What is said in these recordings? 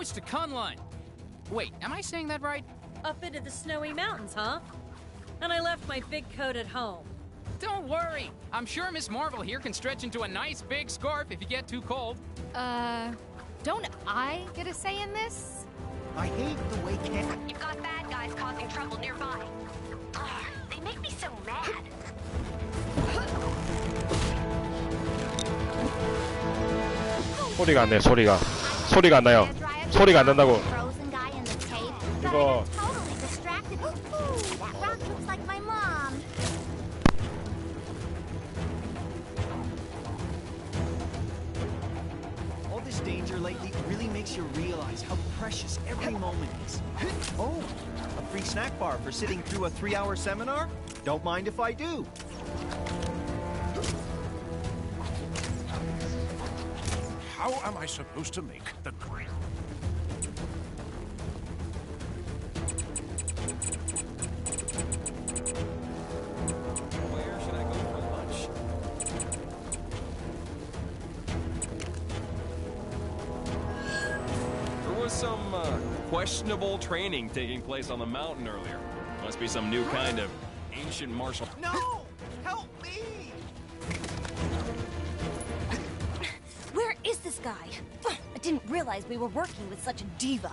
sandwich to Kunlun. Wait, am I saying that right? Up into the snowy mountains, huh? And I left my big coat at home. Don't worry. I'm sure Miss Marvel here can stretch into a nice big scarf if you get too cold. Don't I get a say in this? I hate the way Ken... You've got bad guys causing trouble nearby. Ugh, they make me so mad. 소리가 안 나요. 소리가 안 나요. 소리가 안 난다고. 이거 All this danger lately really makes you realize how precious every moment is. Oh, a free snack bar for sitting through a 3-hour seminar? Don't mind if I do. How am I supposed to make the green? Where should I go for lunch? There was some questionable training taking place on the mountain earlier. Must be some new kind of ancient martial... No! Help me! Where is this guy? I didn't realize we were working with such a diva.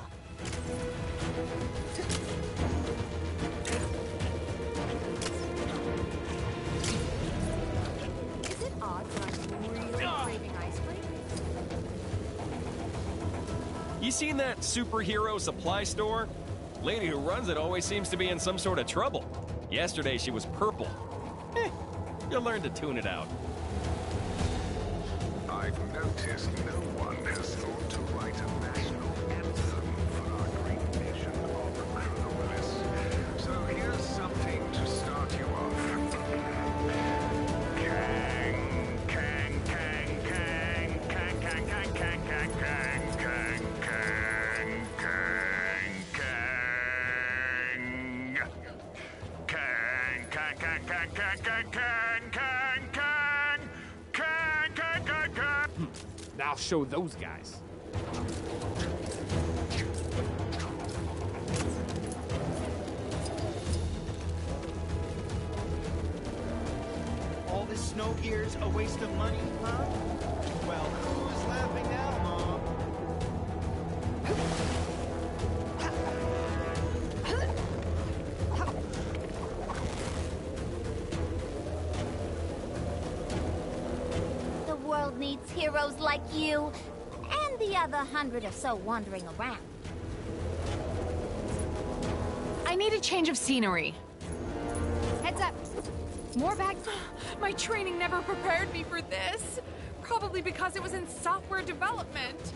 Is it odd that I'm really craving ice cream? You seen that superhero supply store? Lady who runs it always seems to be in some sort of trouble. Yesterday she was purple. You'll learn to tune it out. I've noticed no one has thought to write a national anthem for our great nation of criminals. So here's something to start you off. Kang, kang, kang, kang, kang, kang, kang, kang, kang, kang, kang, kang, kang, kang. Kang, kang, kang, kang, kang, kang, kang, kang, kang, kang, kang, kang, kang. I'll show those guys. All this snow gear's a waste of money, huh? Well, who's laughing now, Mom? The world needs heroes like you, and the other 100 or so wandering around. I need a change of scenery. Heads up. More bags. My training never prepared me for this. Probably because it was in software development.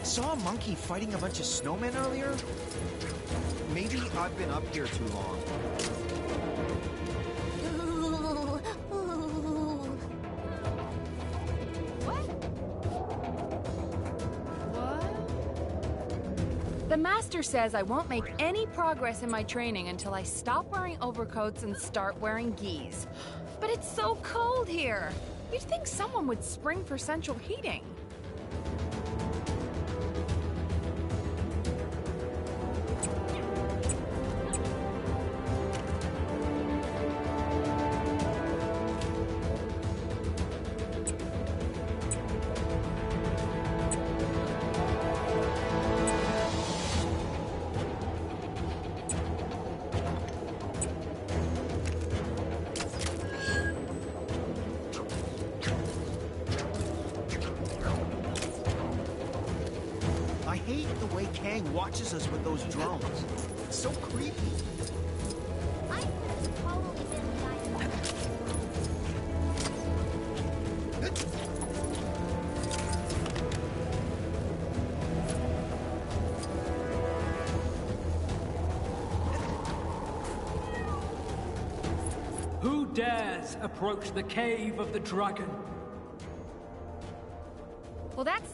Saw a monkey fighting a bunch of snowmen earlier? Maybe I've been up here too long. The master says I won't make any progress in my training until I stop wearing overcoats and start wearing gis. But it's so cold here. You'd think someone would spring for central heating. I hate the way Kang watches us with those drones. It's so creepy. I totally been the Who dares approach the cave of the dragon? Well, that's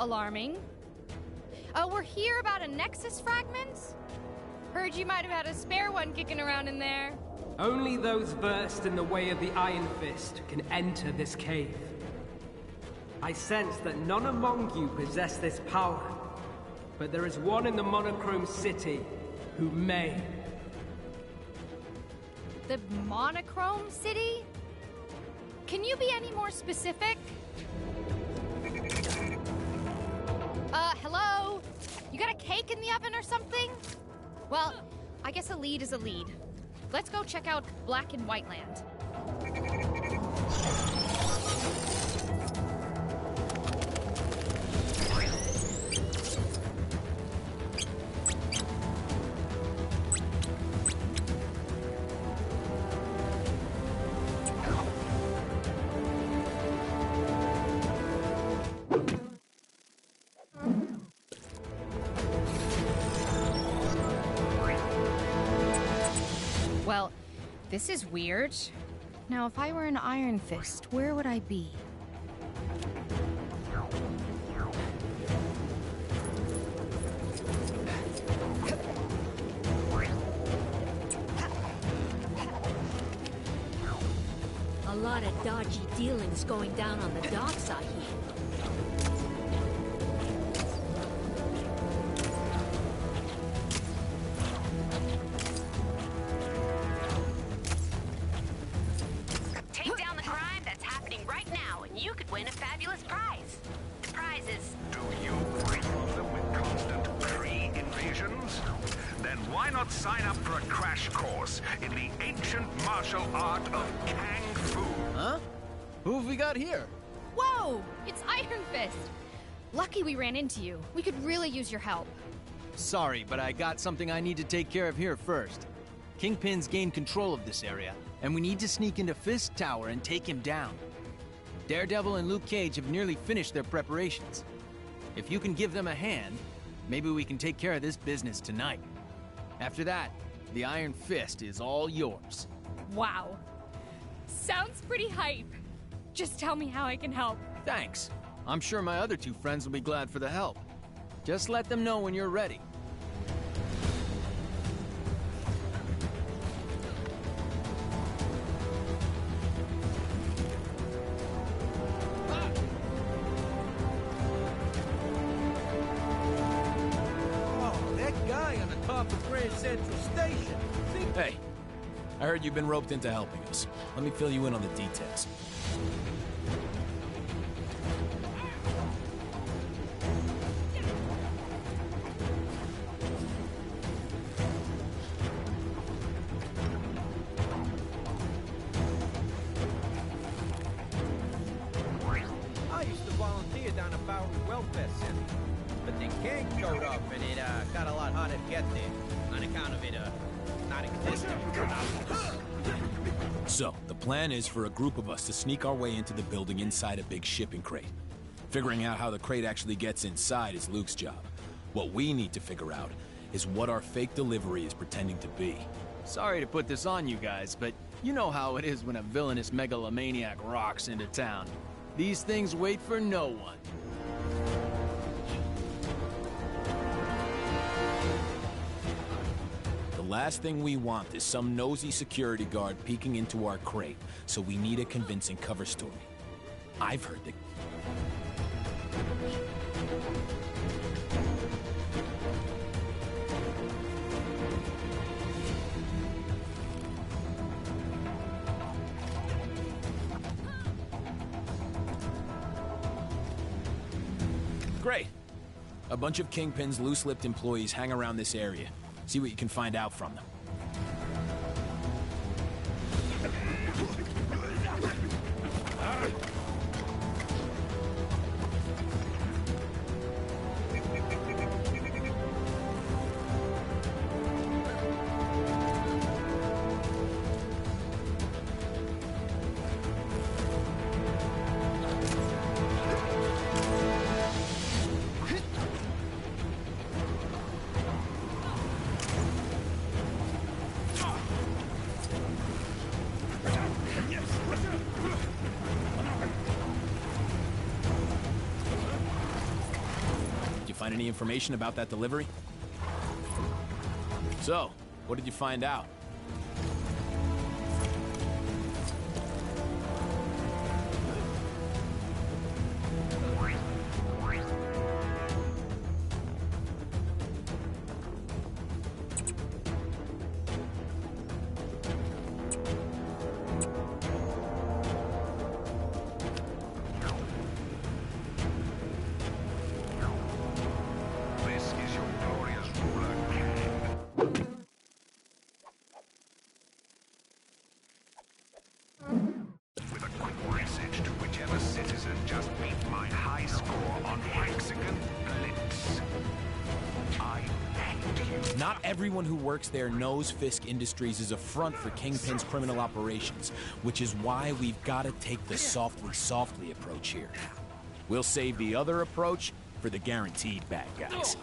alarming. We're here about a Nexus fragment? Heard you might have had a spare one kicking around in there. Only those versed in the way of the Iron Fist can enter this cave. I sense that none among you possess this power, but there is one in the Monochrome City who may. The Monochrome City? Can you be any more specific? Hello? You got a cake in the oven or something? Well, I guess a lead is a lead. Let's go check out Black and White Land. Well, this is weird. Now, if I were an Iron Fist, where would I be? A lot of dodgy dealings going down on the docks, I hear. Take down the crime that's happening right now, and you could win a fabulous prize. The prize is... Do you problem with constant tree invasions? Then why not sign up for a crash course in the ancient martial art of Kung Fu? Huh? Who have we got here? Whoa! It's Iron Fist! Lucky we ran into you. We could really use your help. Sorry, but I got something I need to take care of here first. Kingpin's gained control of this area, and we need to sneak into Fist Tower and take him down. Daredevil and Luke Cage have nearly finished their preparations. If you can give them a hand, maybe we can take care of this business tonight. After that, the Iron Fist is all yours. Wow. Sounds pretty hype. Just tell me how I can help. Thanks. I'm sure my other two friends will be glad for the help. Just let them know when you're ready. Oh, that guy on the top of Grand Central Station. Hey, I heard you've been roped into helping us. Let me fill you in on the details. I used to volunteer down at Bowery Welfare Center, but then King showed up and it got a lot harder to get there on account of it not existing. So, the plan is for a group of us to sneak our way into the building inside a big shipping crate. Figuring out how the crate actually gets inside is Luke's job. What we need to figure out is what our fake delivery is pretending to be. Sorry to put this on you guys, but you know how it is when a villainous megalomaniac rocks into town. These things wait for no one. The last thing we want is some nosy security guard peeking into our crate, so we need a convincing cover story. I've heard that... Great. A bunch of Kingpin's loose-lipped employees hang around this area. See what you can find out from them. Find any information about that delivery? So, what did you find out? Not everyone who works there knows Fisk Industries is a front for Kingpin's criminal operations, which is why we've got to take the softly approach here. We'll save the other approach for the guaranteed bad guys.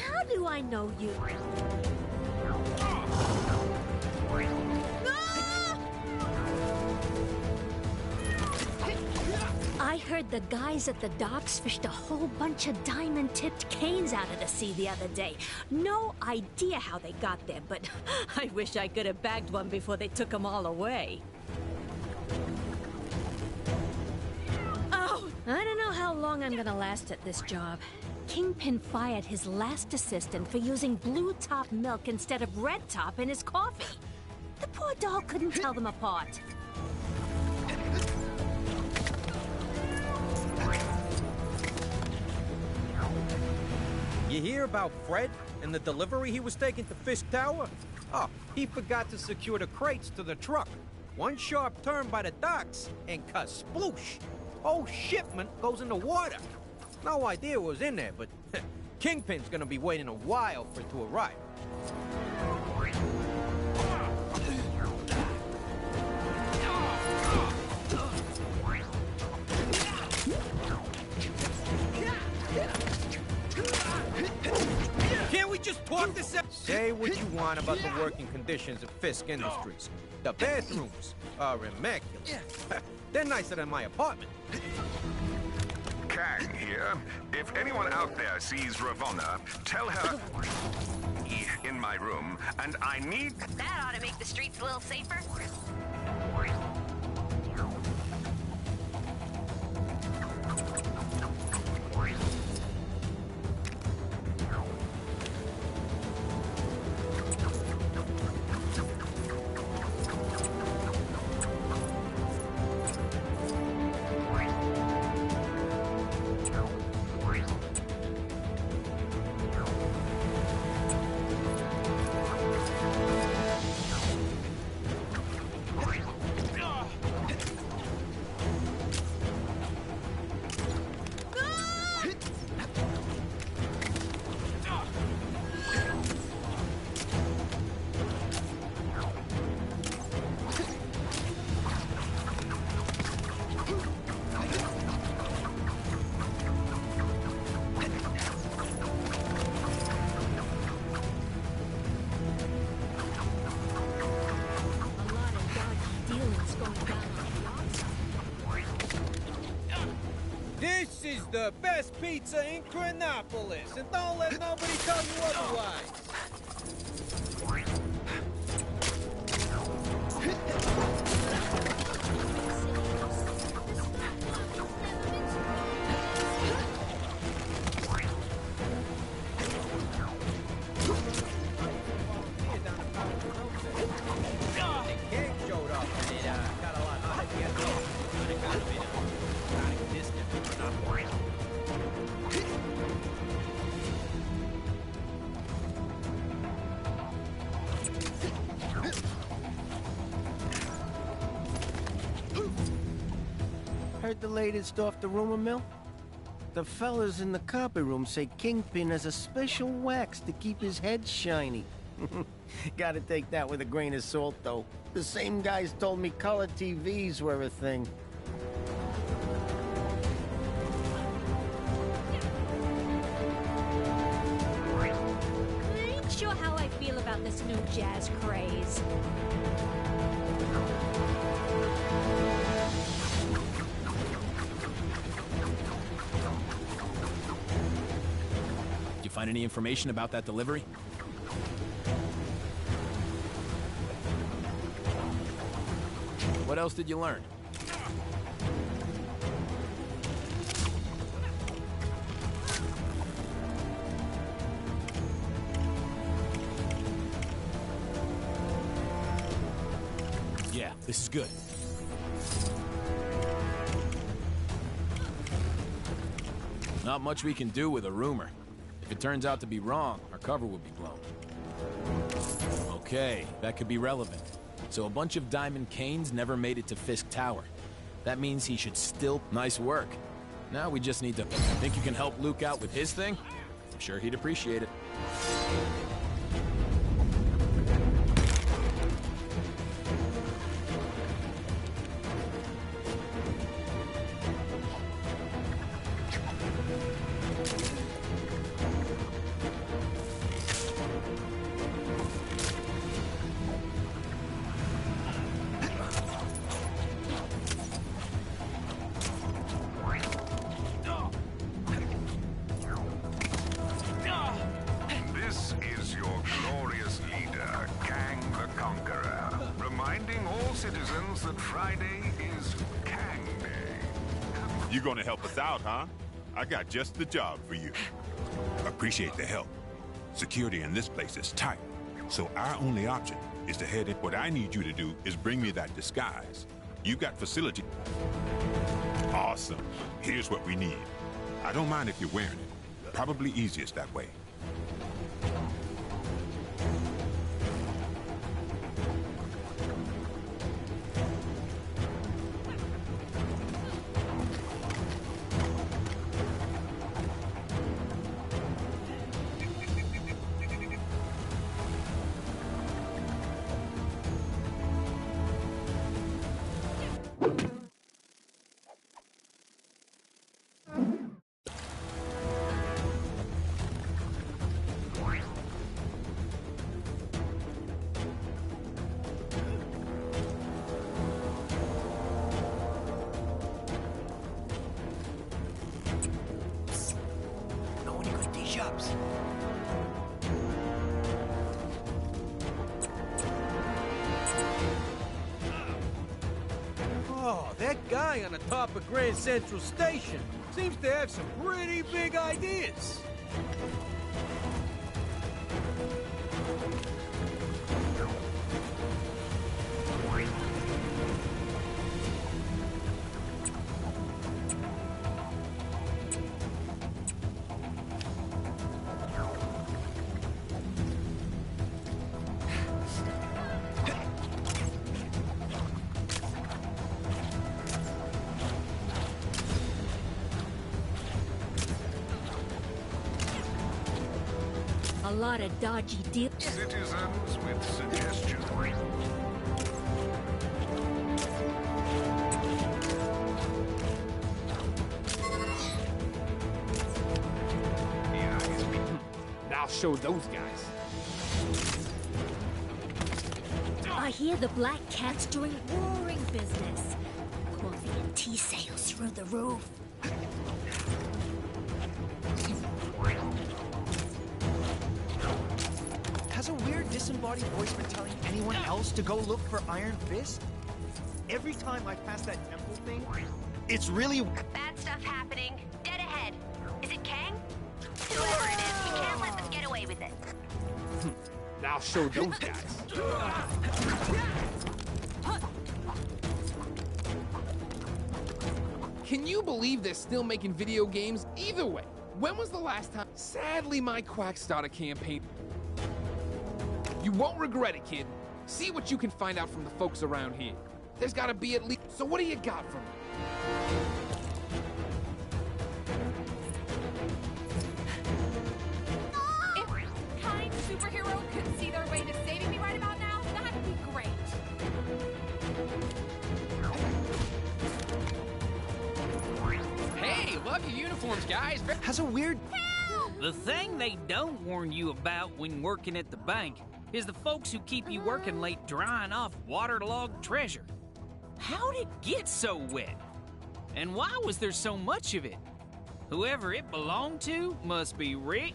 How do I know you? I heard the guys at the docks fished a whole bunch of diamond-tipped canes out of the sea the other day. No idea how they got there, but I wish I could have bagged one before they took them all away. Oh, I don't know how long I'm gonna last at this job. Kingpin fired his last assistant for using blue top milk instead of red top in his coffee. The poor doll couldn't tell them apart. You hear about Fred and the delivery he was taking to Fisk Tower? Oh, he forgot to secure the crates to the truck. One sharp turn by the docks, and kasploosh! Whole shipment goes in the water. No idea what was in there, but Kingpin's gonna be waiting a while for it to arrive. Can't we just talk this out? Say what you want about the working conditions of Fisk Industries. The bathrooms are immaculate. They're nicer than my apartment. Kang here. If anyone out there sees Ravonna, tell her in my room, and I need... That ought to make the streets a little safer. This is the best pizza in Chronopolis, and don't let nobody tell you otherwise. Heard the latest off the rumor mill? The fellas in the copy room say Kingpin has a special wax to keep his head shiny. Gotta take that with a grain of salt, though. The same guys told me color TVs were a thing. I ain't sure how I feel about this new jazz craze. Did you find any information about that delivery? What else did you learn? Yeah, this is good. Not much we can do with a rumor. If it turns out to be wrong, our cover will be blown. Okay, that could be relevant. So a bunch of Diamond Canes never made it to Fisk Tower. That means he should still... Nice work. Now we just need to... Think you can help Luke out with his thing? I'm sure he'd appreciate it. This is your glorious leader, Kang the Conqueror, reminding all citizens that Friday is Kang Day. You gonna help us out, huh? I got just the job for you. Appreciate the help. Security in this place is tight, so our only option is to head in. What I need you to do is bring me that disguise. You got facility. Awesome. Here's what we need. I don't mind if you're wearing it. Probably easiest that way. Oh, that guy on the top of Grand Central Station seems to have some pretty big ideas. A lot of dodgy dips. Citizens with suggestions. I'll show those guys. I hear the Black Cat's doing roaring business. Coffee and tea sales through the roof. Has a weird disembodied voice been telling anyone else to go look for Iron Fist? Every time I pass that temple thing, it's really... Bad stuff happening. Dead ahead. Is it Kang? Whoever it is, you can't let them get away with it. I'll show those guys. Can you believe they're still making video games? Either way, when was the last time? Sadly, my Quack started campaign. You won't regret it, kid. See what you can find out from the folks around here. There's gotta be at least... So what do you got for me? If kind superhero could see their way to saving me right about now, that'd be great. Hey, love your uniforms, guys. Has a weird... The thing they don't warn you about when working at the bank is the folks who keep you working late drying off waterlogged treasure. How'd it get so wet? And why was there so much of it? Whoever it belonged to must be rich.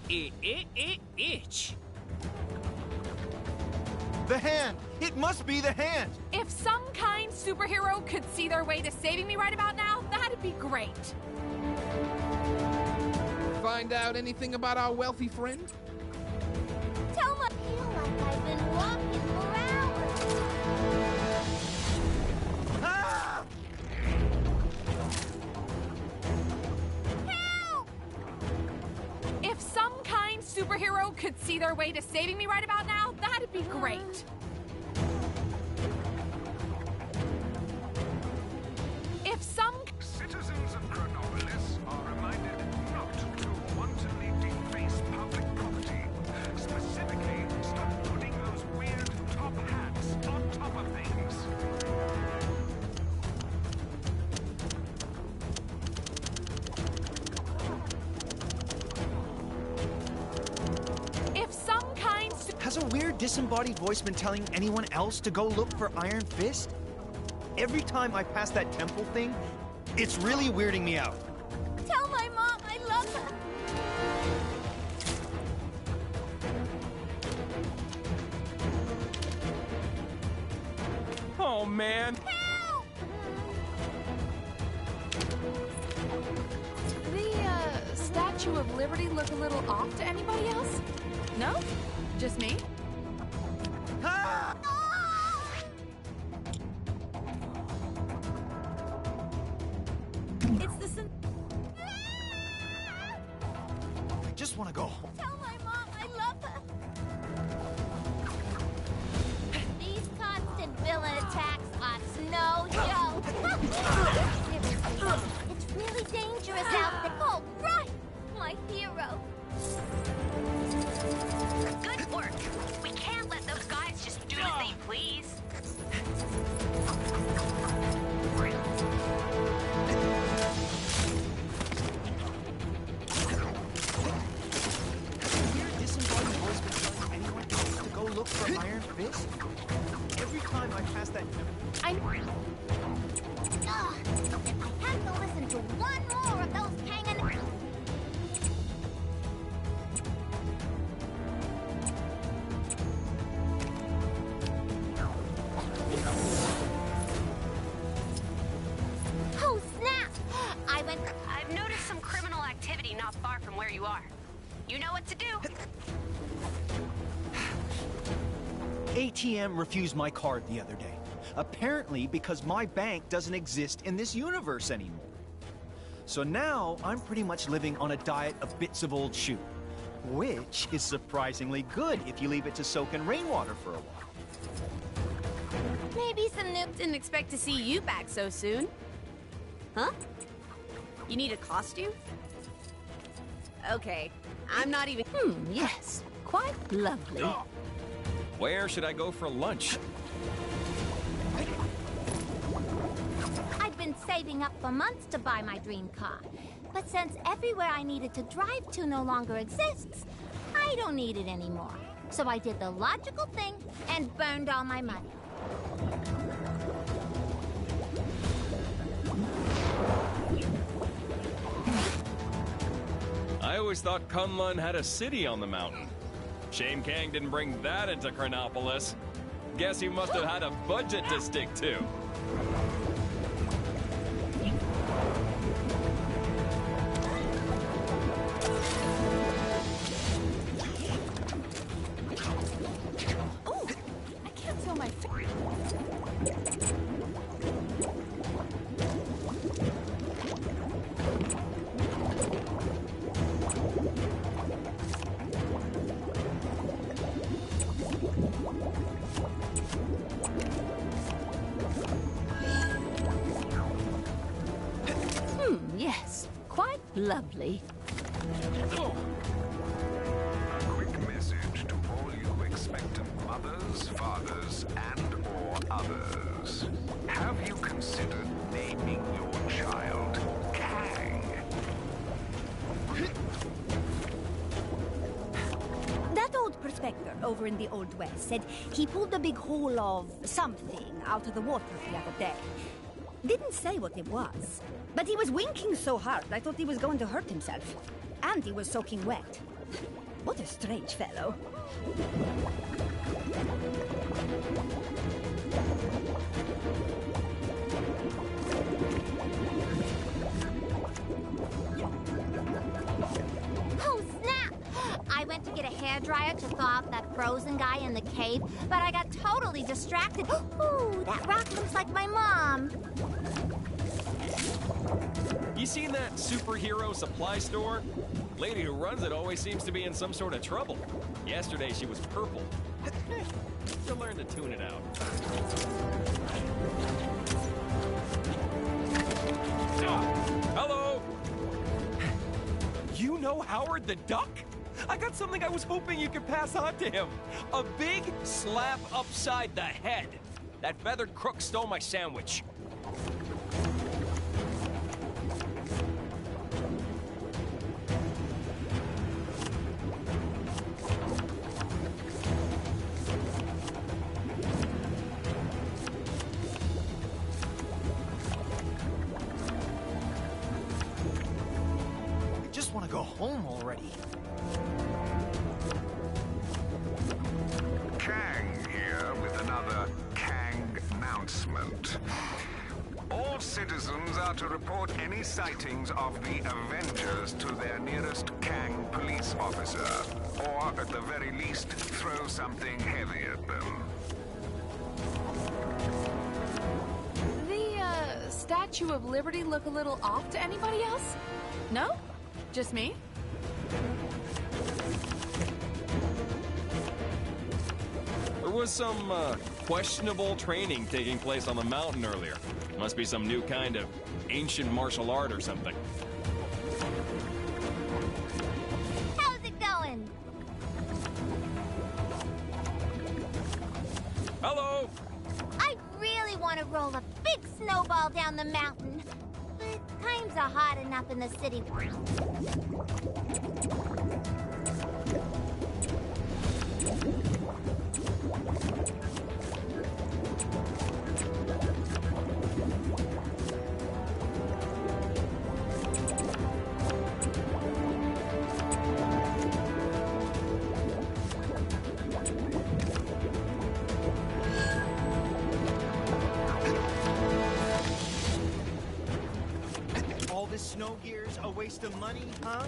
The hand! It must be the hand! If some kind superhero could see their way to saving me right about now, that'd be great. Find out anything about our wealthy friend? Tell me. I feel like I've been walking for hours. Ah! Help! If some kind superhero could see their way to saving me right about now, that'd be great. If some Citizens of Chronopolis are reminded not to wantonly deface public property. Specifically, stop putting those weird top hats on top of things. If some kind Has a weird disembodied voice been telling anyone else to go look for Iron Fist? Every time I pass that temple thing, it's really weirding me out. Tell my mom I love her. Oh, man. the Statue of Liberty look a little off to anybody else? No? Just me? It's the sin- I just want to go home. Tell my mom I love her. These constant villain attacks are no joke. It's really dangerous out there. Oh, right! My hero. Good work. We can't let those guys just do as they please. Weird disembodied voice been telling anyone else to go look for Iron Fist? Every time I pass that temple. Ugh. I have to listen to one more of those hanging. Oh, snap! I've noticed some criminal activity not far from where you are. You know what to do. ATM refused my card the other day. Apparently because my bank doesn't exist in this universe anymore. So now I'm pretty much living on a diet of bits of old shoe, which is surprisingly good if you leave it to soak in rainwater for a while. Maybe some noobs didn't expect to see you back so soon. Huh? You need a costume? Okay, I'm not even... Yes, quite lovely. Where should I go for lunch? I'd been saving up for months to buy my dream car. But since everywhere I needed to drive to no longer exists, I don't need it anymore. So I did the logical thing and burned all my money. I always thought Kunlun had a city on the mountain. Shame Kang didn't bring that into Chronopolis. Guess he must have had a budget to stick to. Oh, I can't feel my feet. Yes, quite lovely. A quick message to all you expectant mothers, fathers, and/or others. Have you considered naming your child Kang? That old prospector over in the Old West said he pulled a big hole of something out of the water the other day. Didn't say what it was, but he was winking so hard I thought he was going to hurt himself. And he was soaking wet. What a strange fellow. Oh, snap! I went to get a hairdryer to thaw out that frozen guy in the cave, but I got totally distracted. Ooh, that rock looks like my mom. You seen that superhero supply store? Lady who runs it always seems to be in some sort of trouble. Yesterday she was purple. You'll learn to tune it out. Hello! You know Howard the Duck? I got something I was hoping you could pass on to him. A big slap upside the head. That feathered crook stole my sandwich. I just want to go home already. Kang here with another Kang announcement. All citizens are to report any sightings of the Avengers to their nearest Kang police officer, or at the very least, throw something heavy at them. The Statue of Liberty look a little off to anybody else? No? Just me? There was some questionable training taking place on the mountain earlier. Must be some new kind of ancient martial art or something. How's it going? Hello! I really want to roll a big snowball down the mountain. But times are hard enough in the city. All this snow gear's a waste of money, huh?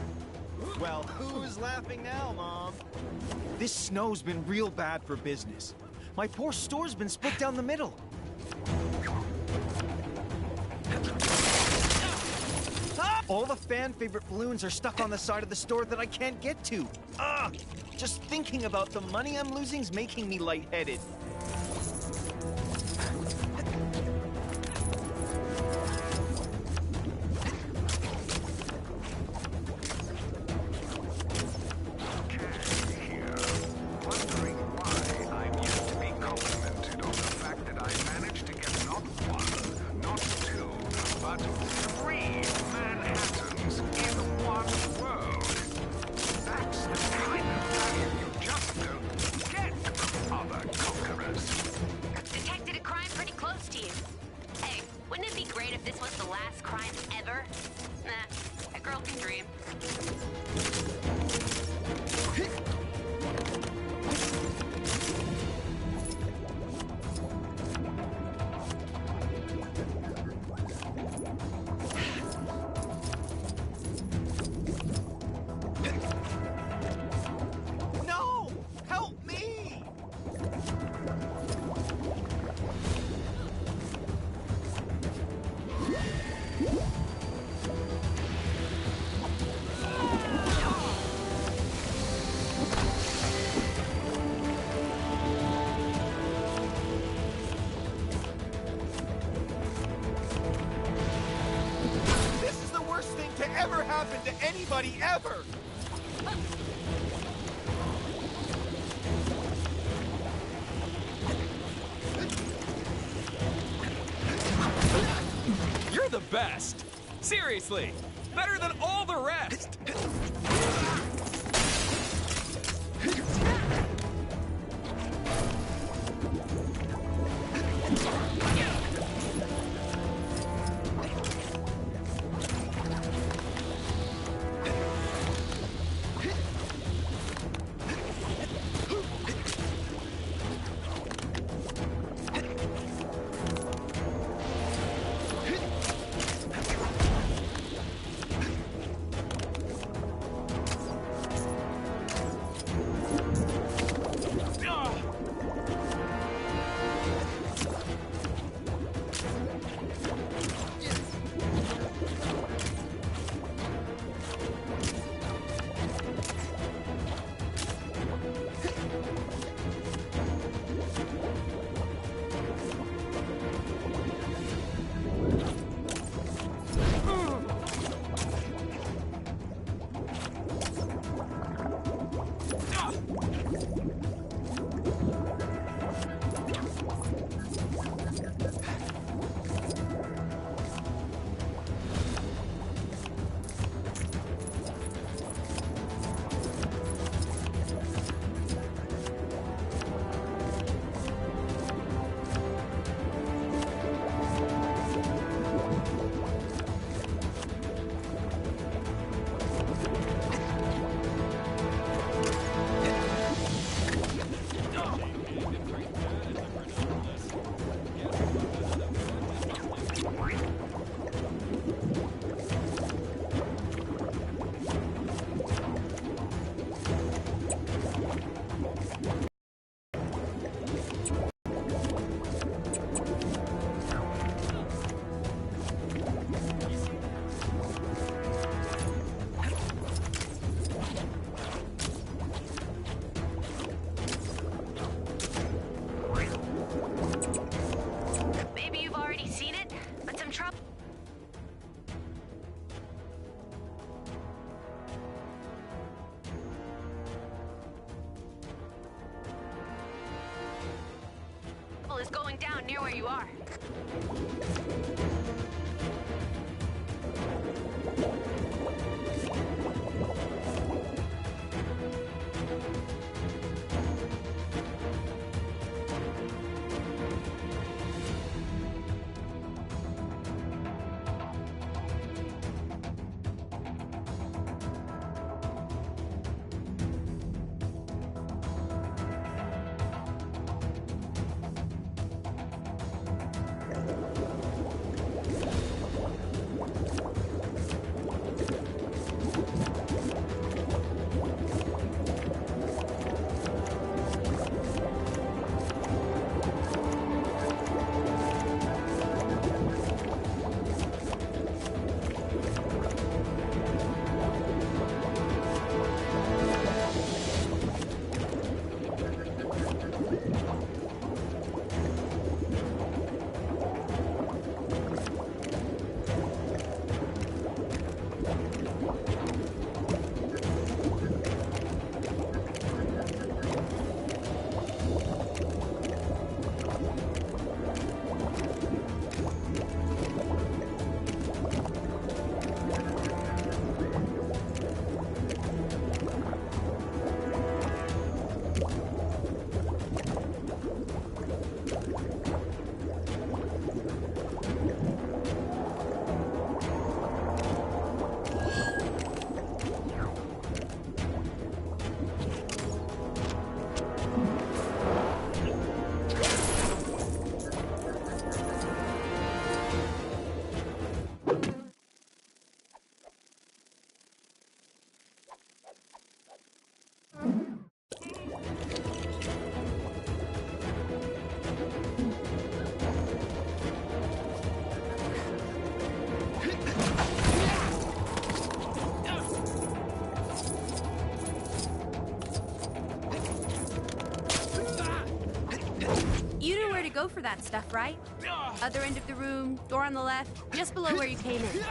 Well, who's laughing now, Mom? This snow's been real bad for business. My poor store's been split down the middle. All the fan-favorite balloons are stuck on the side of the store that I can't get to. Ugh! Just thinking about the money I'm losing's making me lightheaded. Detected a crime pretty close to you. Hey, wouldn't it be great if this was the last crime ever? Nah, a girl can dream. No! Help me! This is the worst thing to ever happen to anybody ever! You're the best! Seriously! Better than all the rest! is going down near where you are. Go for that stuff, right? Other end of the room, door on the left, just below where you came in.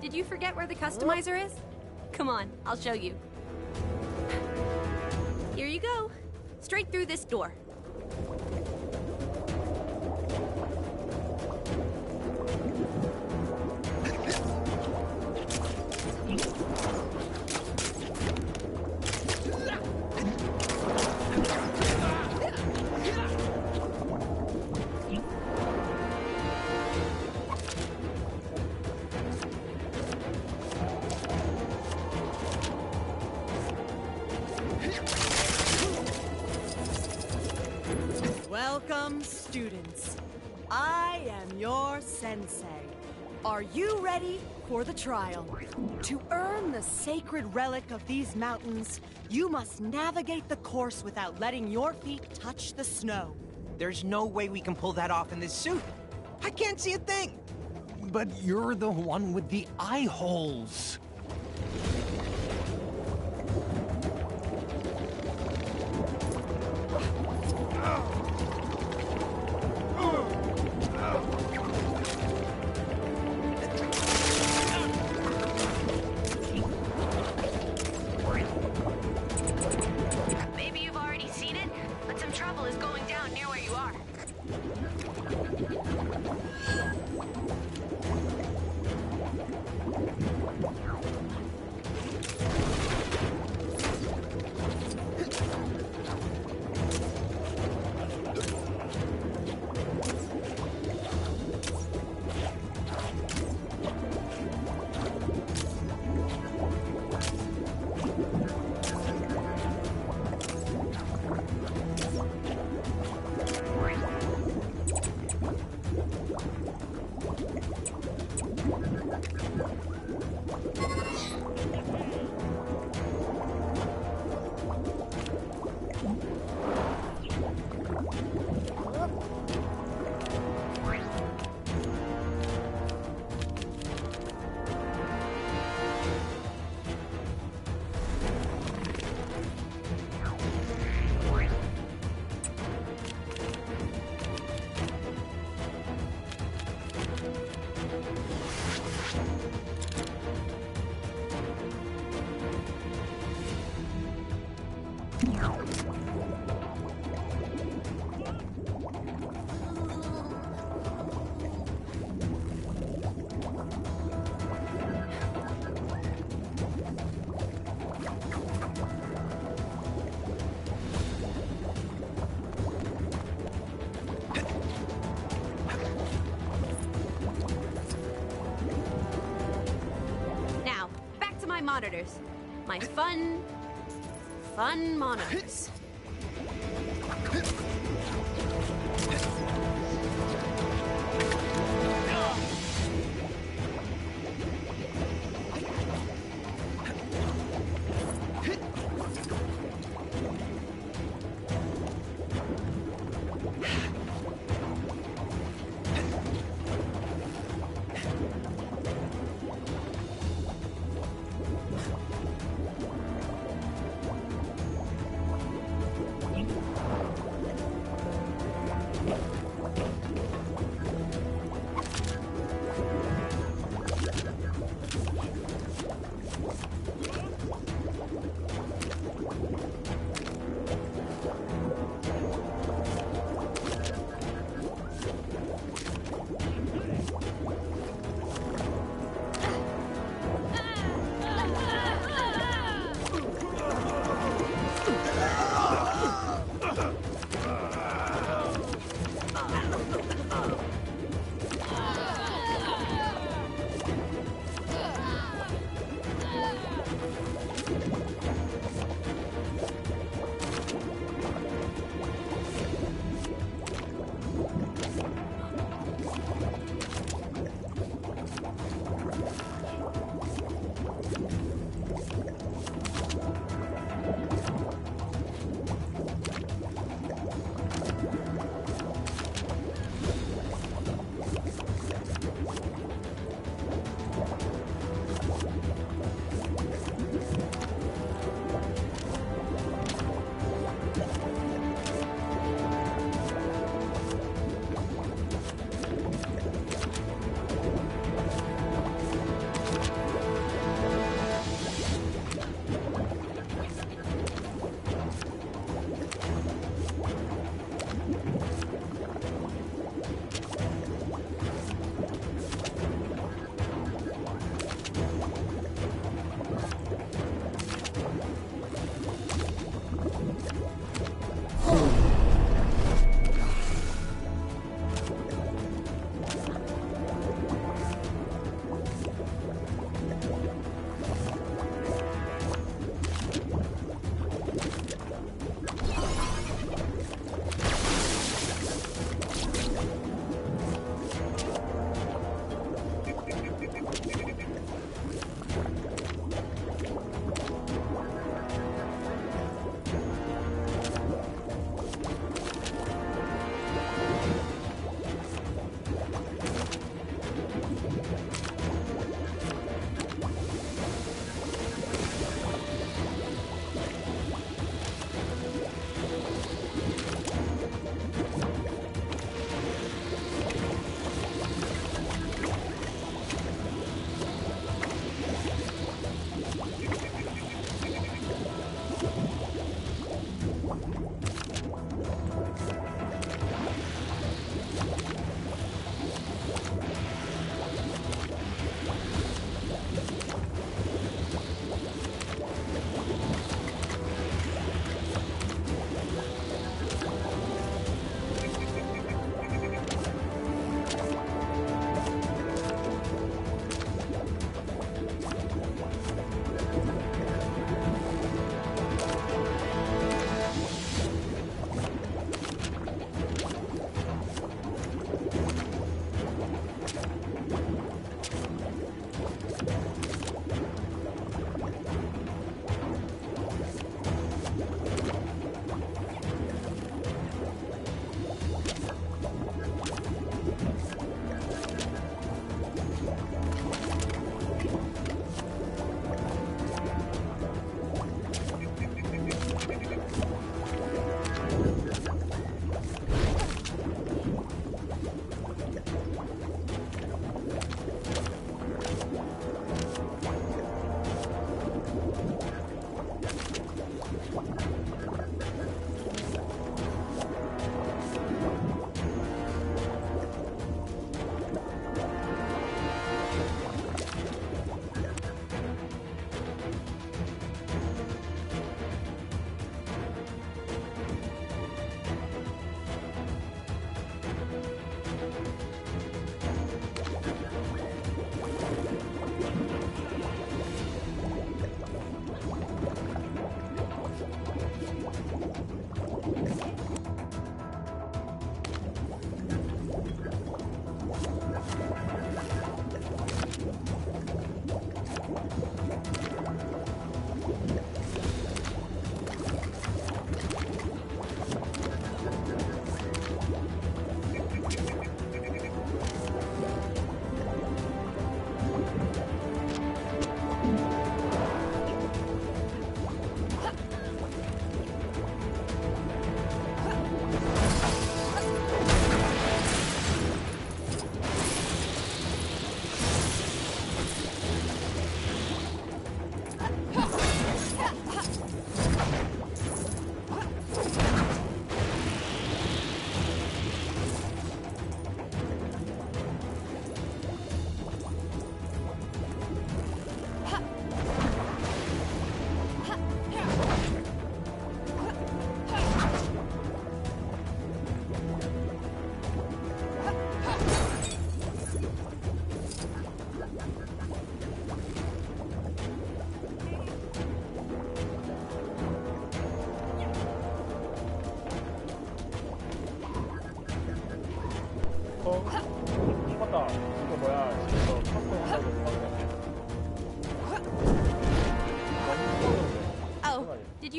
Did you forget where the customizer is? Come on, I'll show you. Here you go. Straight through this door. Welcome, students. I am your sensei. Are you ready for the trial? To earn the sacred relic of these mountains, you must navigate the course without letting your feet touch the snow. There's no way we can pull that off in this suit. I can't see a thing. But you're the one with the eye holes. Maybe you've already seen it, but some trouble is going down near where you are. Now, back to my monitors. My fun monitors.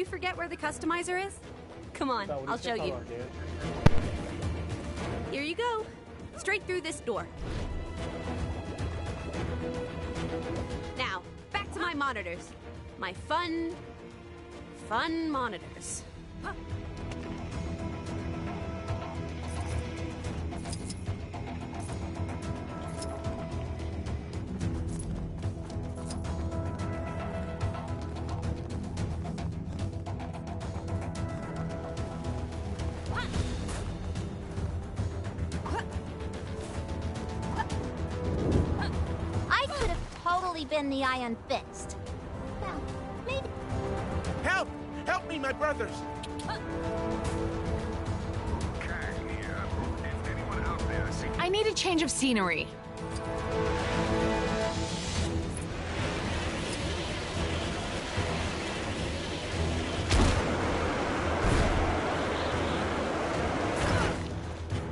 you forget where the customizer is? Come on, I'll show you. Here you go. Straight through this door. Now, back to my monitors. My fun monitors. I could have totally been the Iron Fist. Well, maybe. Help! Help me, my brothers! I need a change of scenery.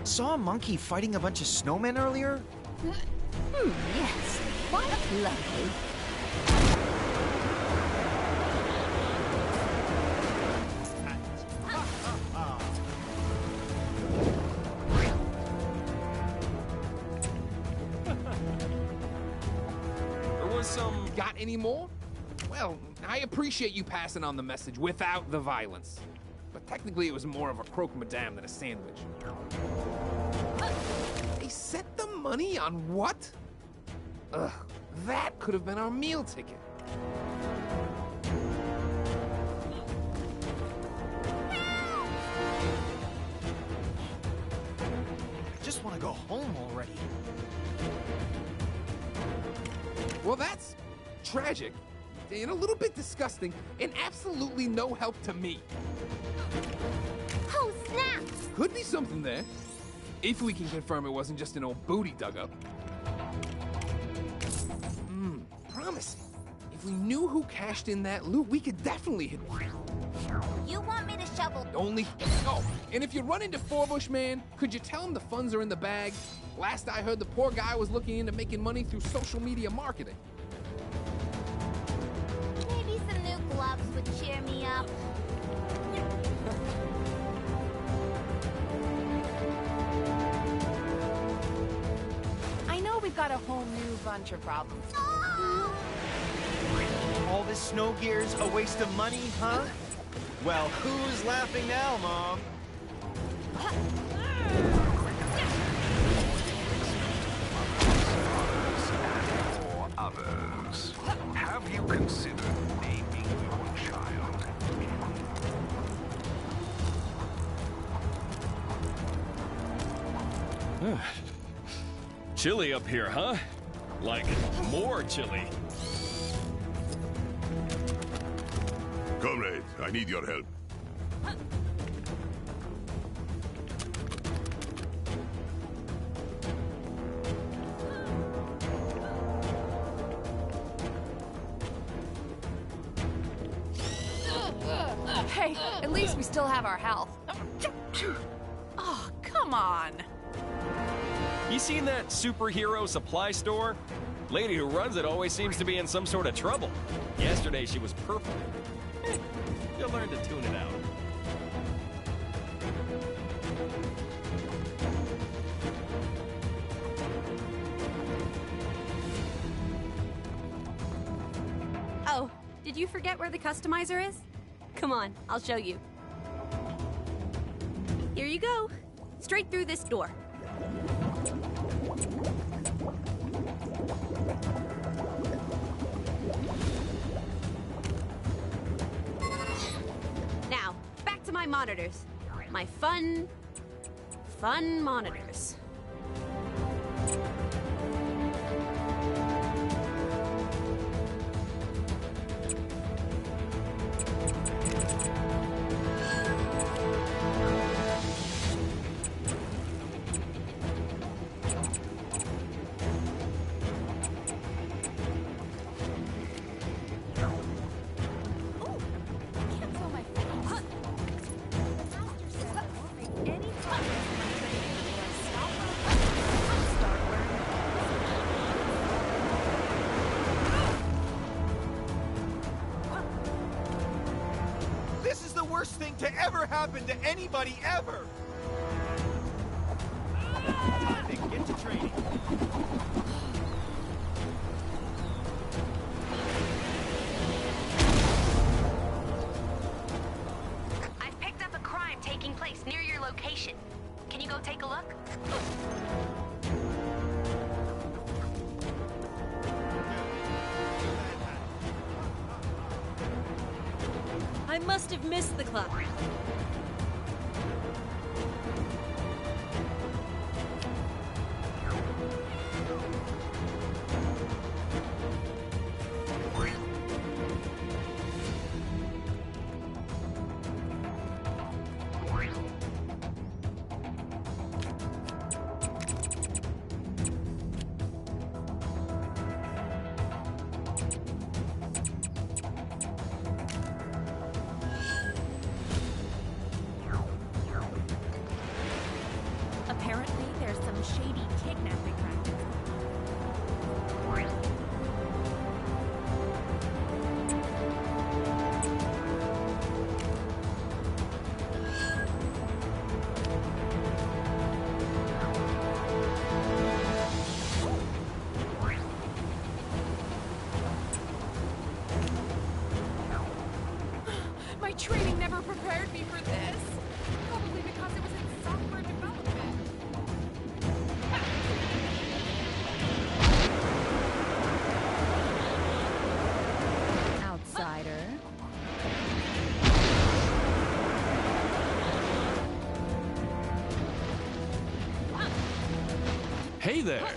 Saw a monkey fighting a bunch of snowmen earlier? Yes, quite lovely. There was some... Got any more? Well, I appreciate you passing on the message without the violence. But technically it was more of a croque madame than a sandwich. They set the money on what? Ugh, that could have been our meal ticket. Just want to go home already. Well, that's tragic and a little bit disgusting and absolutely no help to me. Oh, snap! Could be something there. If we can confirm it wasn't just an old booty dug up. Promising. If we knew who cashed in that loot, we could definitely hit. You want me to shovel? Only. Oh, and if you run into Forbush Man, could you tell him the funds are in the bag? Last I heard, the poor guy was looking into making money through social media marketing. Maybe some new gloves would cheer me up. I know we've got a whole new bunch of problems. All this snow gear's a waste of money, huh? Well, who's laughing now, Mom? Or others. Have you considered naming your child? Chilly up here, huh? Like, more chilly. Comrades, I need your help. Hey, at least we still have our health. Oh, come on. You seen that superhero supply store? Lady who runs it always seems to be in some sort of trouble. Yesterday she was purple. You'll learn to tune it out. Oh, did you forget where the customizer is? Come on, I'll show you. Here you go. Straight through this door. Now, back to my monitors. My fun monitors. to ever happen to anybody ever! Time to get to training. I've picked up a crime taking place near your location. Can you go take a look? I must have missed the clock. Apparently, there's some shady kidnapping practice. My training never prepared me for this. Probably because it was in software development. Outsider. Hey there!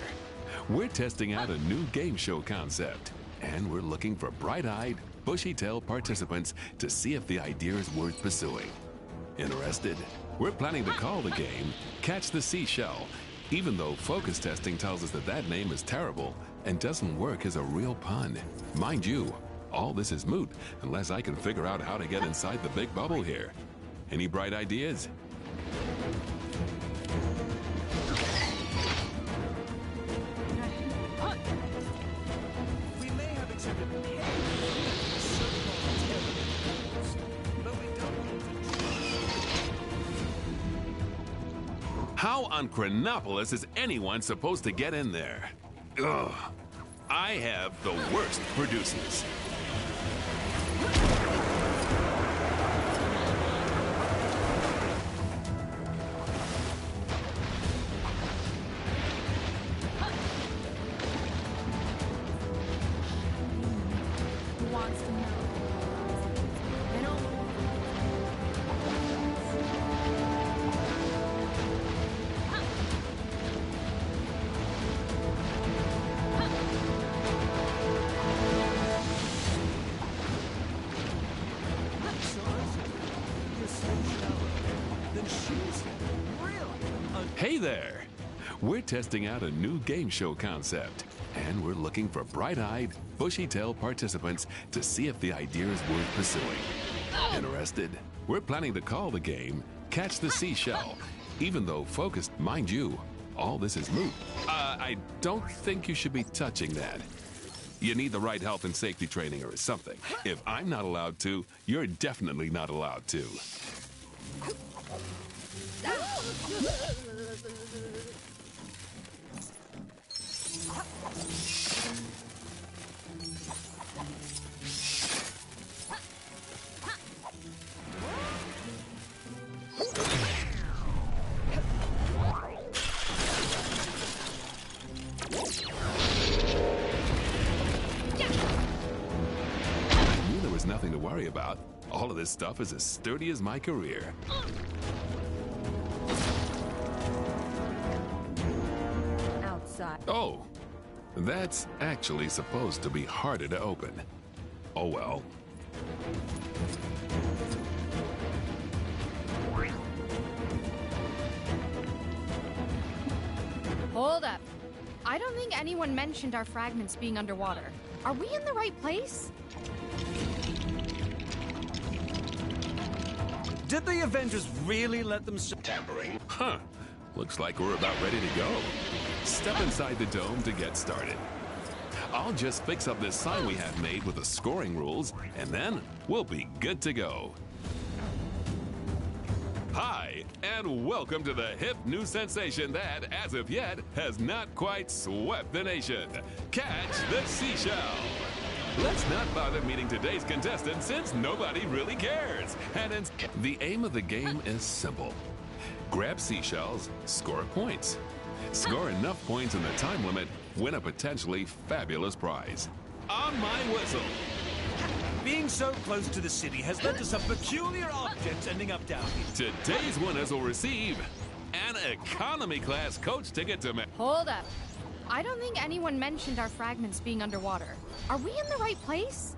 We're testing out a new game show concept, and we're looking for bright-eyed, bushy-tailed participants to see if the idea is worth pursuing. Interested? We're planning to call the game Catch the Seashell, even though focus testing tells us that that name is terrible and doesn't work as a real pun. Mind you, all this is moot unless I can figure out how to get inside the big bubble here. Any bright ideas? We may have exhibited but we don't need to. How on Chronopolis is anyone supposed to get in there? Ugh. I have the worst producers. Who wants to know? I don't. Hey there! We're testing out a new game show concept, and we're looking for bright-eyed, bushy-tailed participants to see if the idea is worth pursuing. Interested? We're planning to call the game Catch the Seashell, even though focused, mind you, all this is moot. I don't think you should be touching that. You need the right health and safety training or something. If I'm not allowed to, you're definitely not allowed to. I knew there was nothing to worry about. All of this stuff is as sturdy as my career. Outside. Oh, that's actually supposed to be harder to open. Oh well. Hold up. I don't think anyone mentioned our fragments being underwater. Are we in the right place? Did the Avengers really let them tampering? Huh. Looks like we're about ready to go. Step inside the dome to get started. I'll just fix up this sign we have made with the scoring rules, and then we'll be good to go. Hi, and welcome to the hip new sensation that, as of yet, has not quite swept the nation. Catch the seashell. Let's not bother meeting today's contestant since nobody really cares. And the aim of the game is simple. Grab seashells, score points. Score enough points in the time limit, win a potentially fabulous prize. On my whistle. Being so close to the city has led to some peculiar objects ending up down here. Today's winners will receive an economy class coach ticket to Hold up. I don't think anyone mentioned our fragments being underwater. Are we in the right place?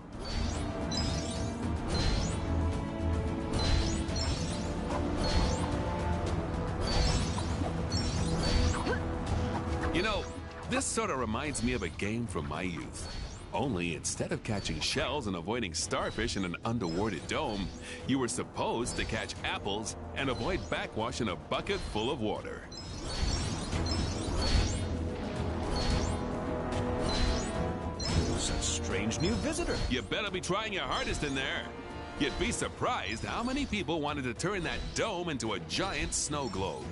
You know, this sort of reminds me of a game from my youth. Only instead of catching shells and avoiding starfish in an underwater dome, you were supposed to catch apples and avoid backwash in a bucket full of water. Who's a strange new visitor? You better be trying your hardest in there. You'd be surprised how many people wanted to turn that dome into a giant snow globe.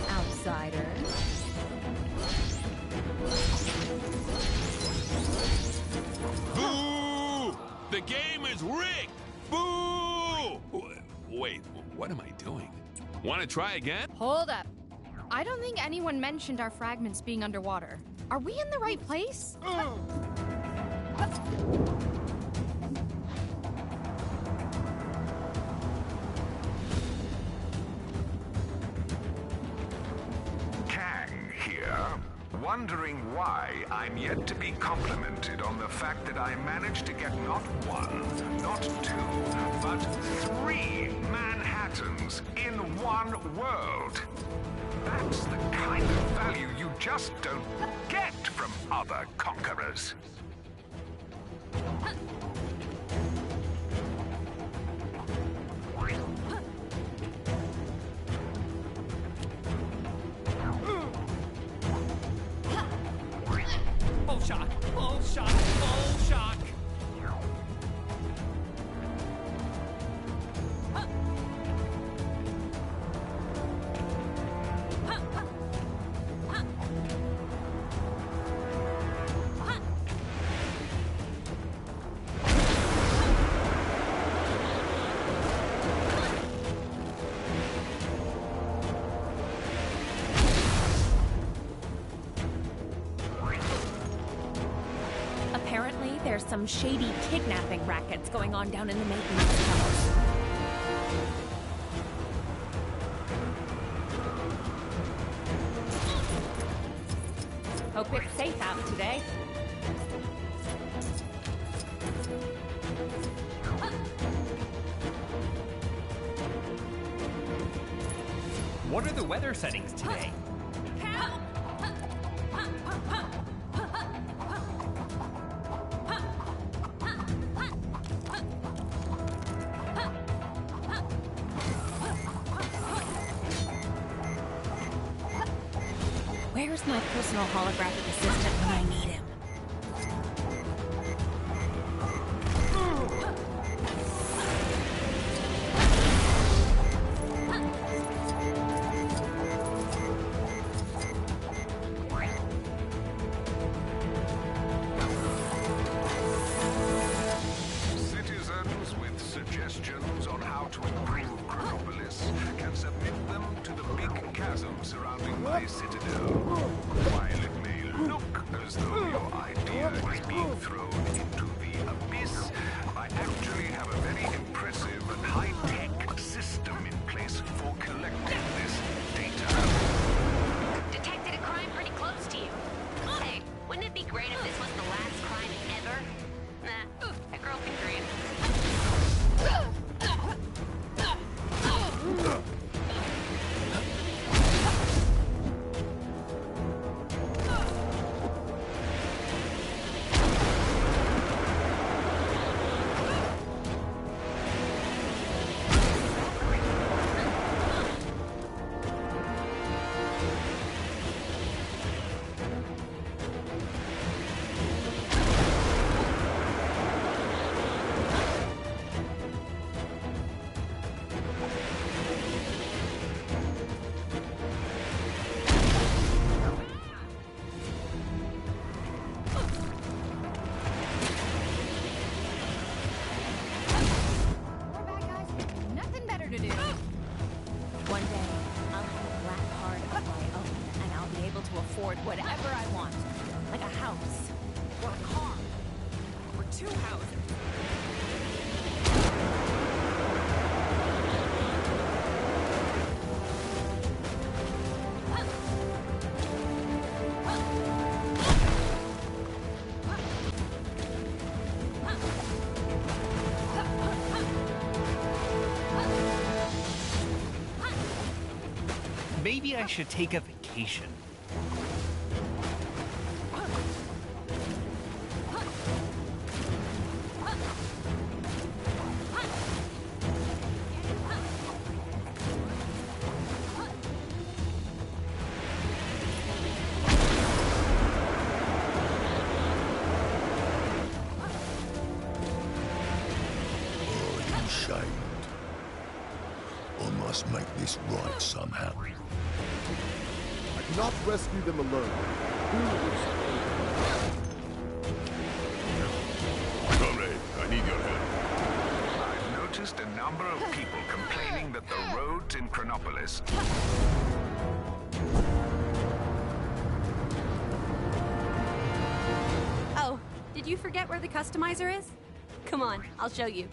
Outsider. Boo! The game is rigged! Boo! Wait, what am I doing? Want to try again? Hold up. I don't think anyone mentioned our fragments being underwater. Are we in the right place? Wondering why I'm yet to be complimented on the fact that I managed to get not one, not two, but 3 Manhattans in one world. That's the kind of value you just don't get from other conquerors. Shock! Full shock! Full shock! Apparently, there's some shady kidnapping rackets going on down in the maintenance tunnels. Hope it's safe out today. What are the weather settings today? Where's my personal holographic assistant when I need him? Citizens with suggestions on how to improve Chronopolis can submit them to the big chasm surrounding my citadel. While it may look as though your idea is being thrown into the abyss, I actually have a very impressive and high-tech system in place for collecting this data. Detected a crime pretty close to you. Hey, wouldn't it be great if this was the last crime ever? Nah, a girl can dream. afford whatever I want. Like a house, or a car, or 2 houses. Maybe I should take a vacation. You shaved. I must make this right somehow. I cannot rescue them alone. Who Comrade, I need your help. I've noticed a number of people complaining that the roads in Chronopolis... Oh, did you forget where the customizer is? Come on, I'll show you.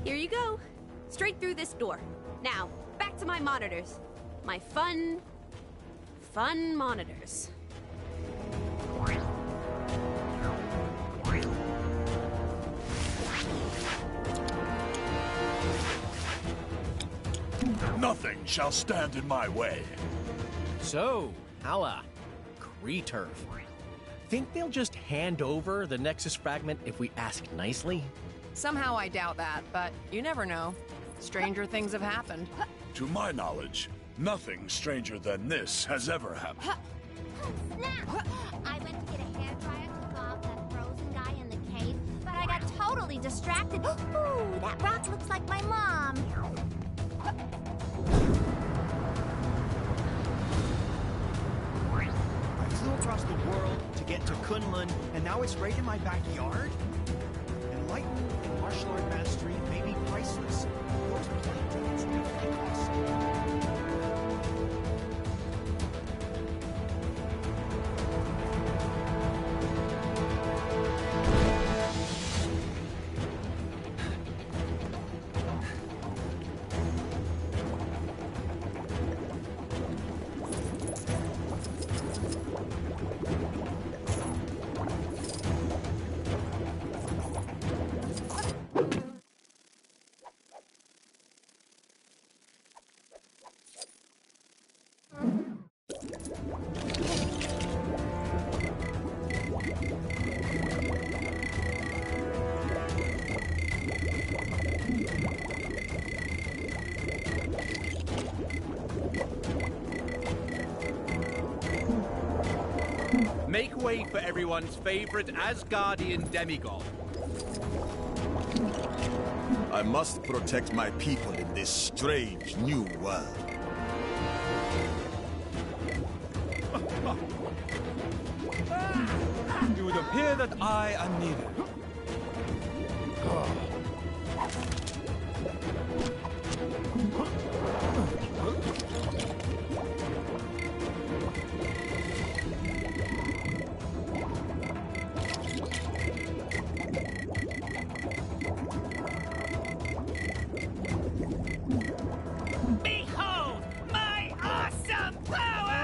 Here you go. Straight through this door. Now, back to my monitors. My fun monitors. Nothing shall stand in my way. So, Hala, Kree-turf. Think they'll just hand over the Nexus fragment if we ask nicely? Somehow I doubt that, but you never know. Stranger things have happened. To my knowledge, nothing stranger than this has ever happened. Snap! I went to get a hairdryer to thaw out that frozen guy in the cave, but I got totally distracted. Ooh, that rock looks like my mom. I flew across the world to get to Kunlun, and now it's right in my backyard? Enlightenment and martial art mastery may be priceless. Those plane tickets definitely cost. Make way for everyone's favorite Asgardian demigod. I must protect my people in this strange new world. It would appear that I am needed. Behold my awesome power!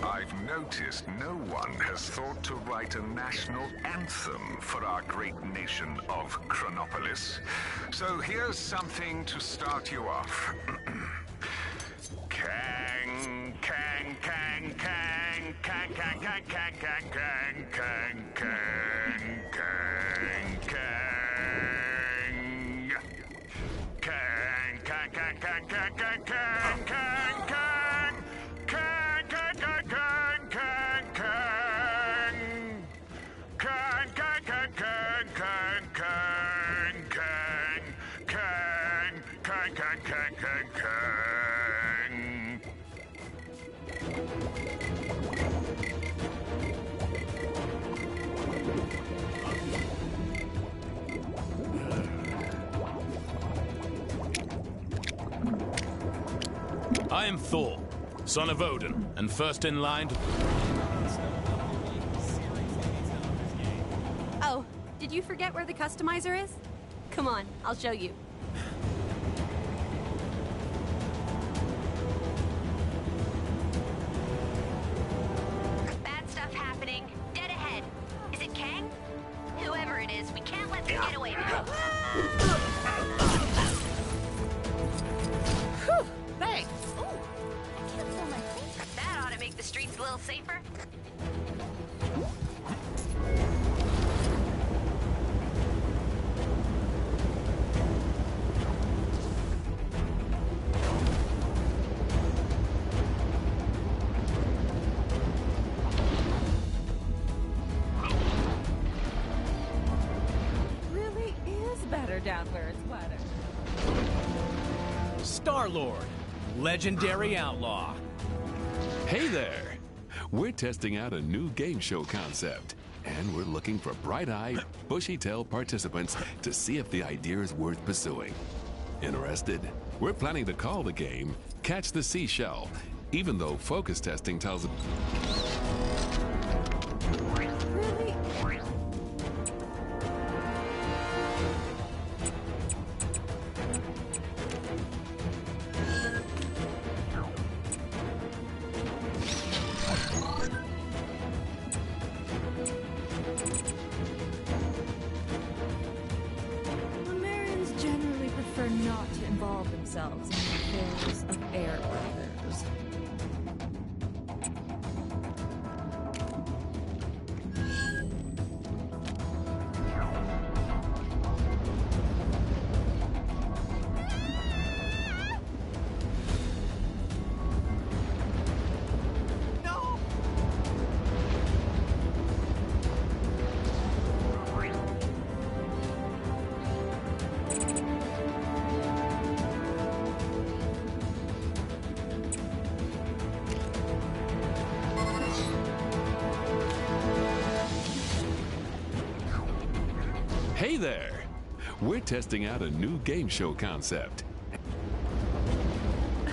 I've noticed no one has thought to write a national anthem for our great nation of Chronopolis. So here's something to start you off. Kang, kang, kang, kang, kang, kang, kang, kang, kang, kang, kang, kang, kang, kang. Kang, kang, kang, kang, kang, kang, kang, kang, kang. Kang, kang, kang, kang, kang, kang. Kang, kang, kang, kang, kang, kang, kang. Kang, kang, kang, kang, kang, kang. I am Thor, son of Odin, and first in line to... Oh, did you forget where the customizer is? Come on, I'll show you. Bad stuff happening. Dead ahead. Is it Kang? Whoever it is, we can't let them get away now. Whew, thanks. That ought to make the streets a little safer. Really is better down where it's wetter. Star-Lord, legendary outlaw. Hey there! We're testing out a new game show concept, and we're looking for bright-eyed, bushy-tailed participants to see if the idea is worth pursuing. Interested? We're planning to call the game Catch the Seashell, even though focus testing tells us. Grammarians generally prefer not to involve themselves in the affairs of air breathers. Hey there! We're testing out a new game show concept.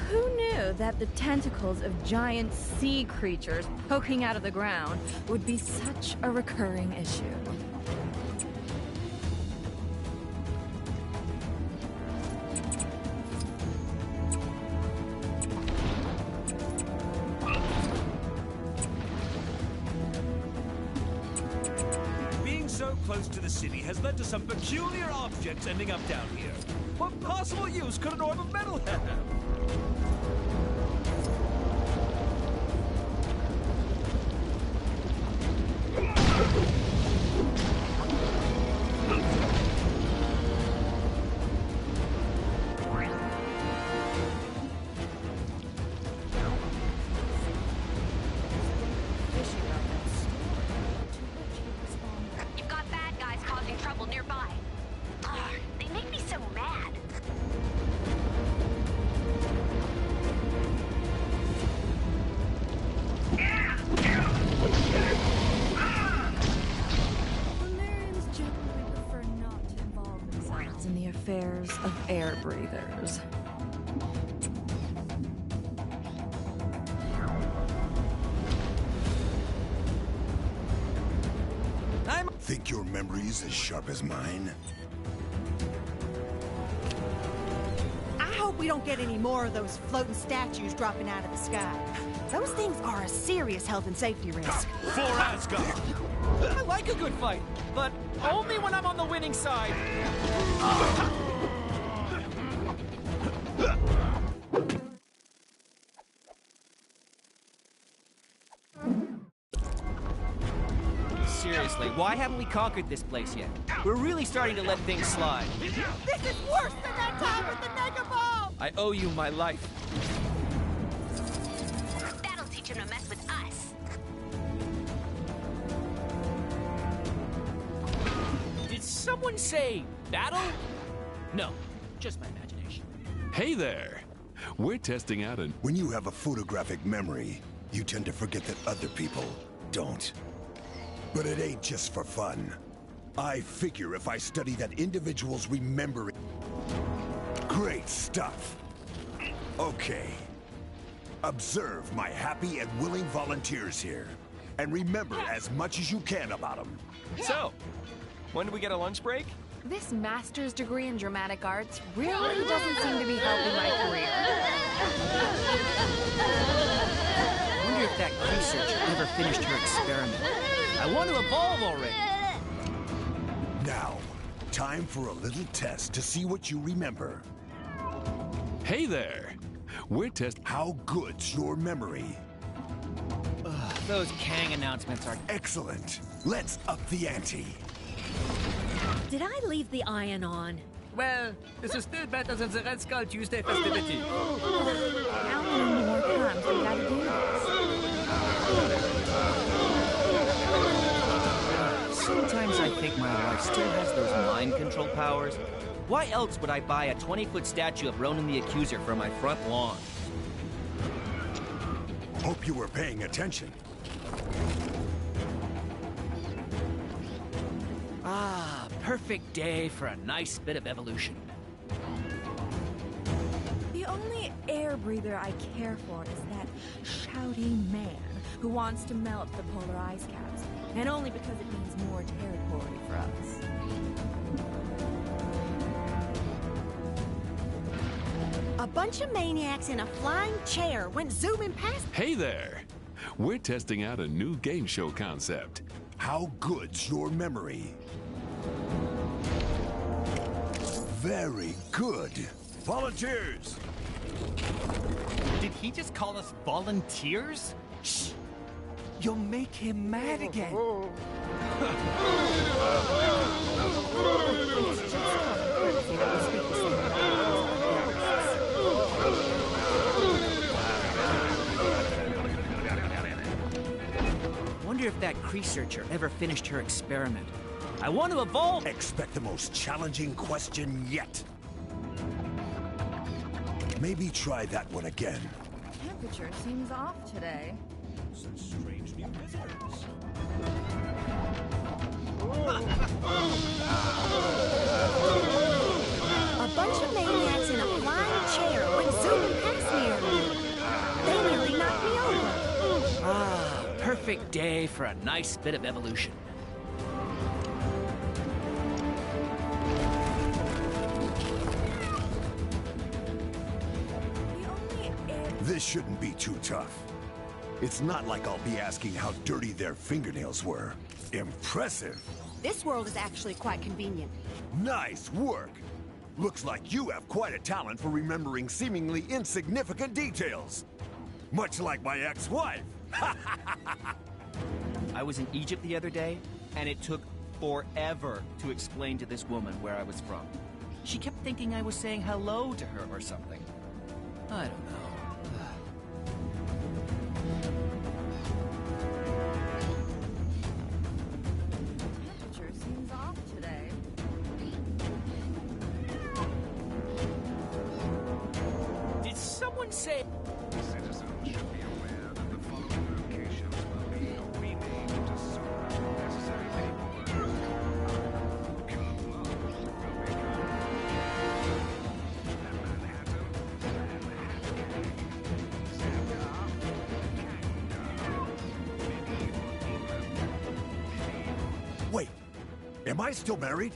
Who knew that the tentacles of giant sea creatures poking out of the ground would be such a recurring issue? So close to the city has led to some peculiar objects ending up down here. What possible use could an orb of metal have? Nearby. Ugh, they make me so mad. Grammarians generally prefer not to involve themselves in the affairs of air breathers. Think your memory's as sharp as mine? I hope we don't get any more of those floating statues dropping out of the sky. Those things are a serious health and safety risk. For Asgard! I like a good fight, but only when I'm on the winning side. Seriously, why haven't we conquered this place yet? We're really starting to let things slide. This is worse than that time with the Mega Ball! I owe you my life. That'll teach him to mess with us. Did someone say battle? No, just my imagination. Hey there! We're testing out a... When you have a photographic memory, you tend to forget that other people don't. But it ain't just for fun. I figure if I study that individuals remember it... Great stuff. Okay. Observe my happy and willing volunteers here. And remember as much as you can about them. So, when do we get a lunch break? This master's degree in dramatic arts really doesn't seem to be helping my career. I wonder if that researcher ever finished her experiment. I want to evolve already. Now, time for a little test to see what you remember. Hey there! We're testing... How good's your memory? Ugh, those Kang announcements are... Excellent. Let's up the ante. Did I leave the iron on? Well, this is still better than the Red Skull Tuesday festivity. How many more times we gotta do this? Sometimes I think my wife still has those mind control powers. Why else would I buy a 20-foot statue of Ronan the Accuser for my front lawn? Hope you were paying attention. Ah, perfect day for a nice bit of evolution. The only air breather I care for is that shouty man who wants to melt the polar ice caps, and only because it means more territory for us. A bunch of maniacs in a flying chair went zooming past. Hey there! We're testing out a new game show concept. How good's your memory? Very good. Volunteers! Did he just call us volunteers? Shh! You'll make him mad again. Wonder if that researcher ever finished her experiment. I want to evolve. Expect the most challenging question yet. Maybe try that one again. Temperature seems off today. Such strange new visitors. A bunch of maniacs in a flying chair went zooming past me earlier. They nearly knocked me over. Ah, perfect day for a nice bit of evolution. This shouldn't be too tough. It's not like I'll be asking how dirty their fingernails were. Impressive. This world is actually quite convenient. Nice work. Looks like you have quite a talent for remembering seemingly insignificant details. Much like my ex-wife. I was in Egypt the other day, and it took forever to explain to this woman where I was from. She kept thinking I was saying hello to her or something. I don't know. Temperature seems off today. Did someone say... Citizens should be aware that the following locations will be renamed to suit necessary paperwork. Cumla will become Manhattan and Hatgate. Zambia, Wait, am I still married?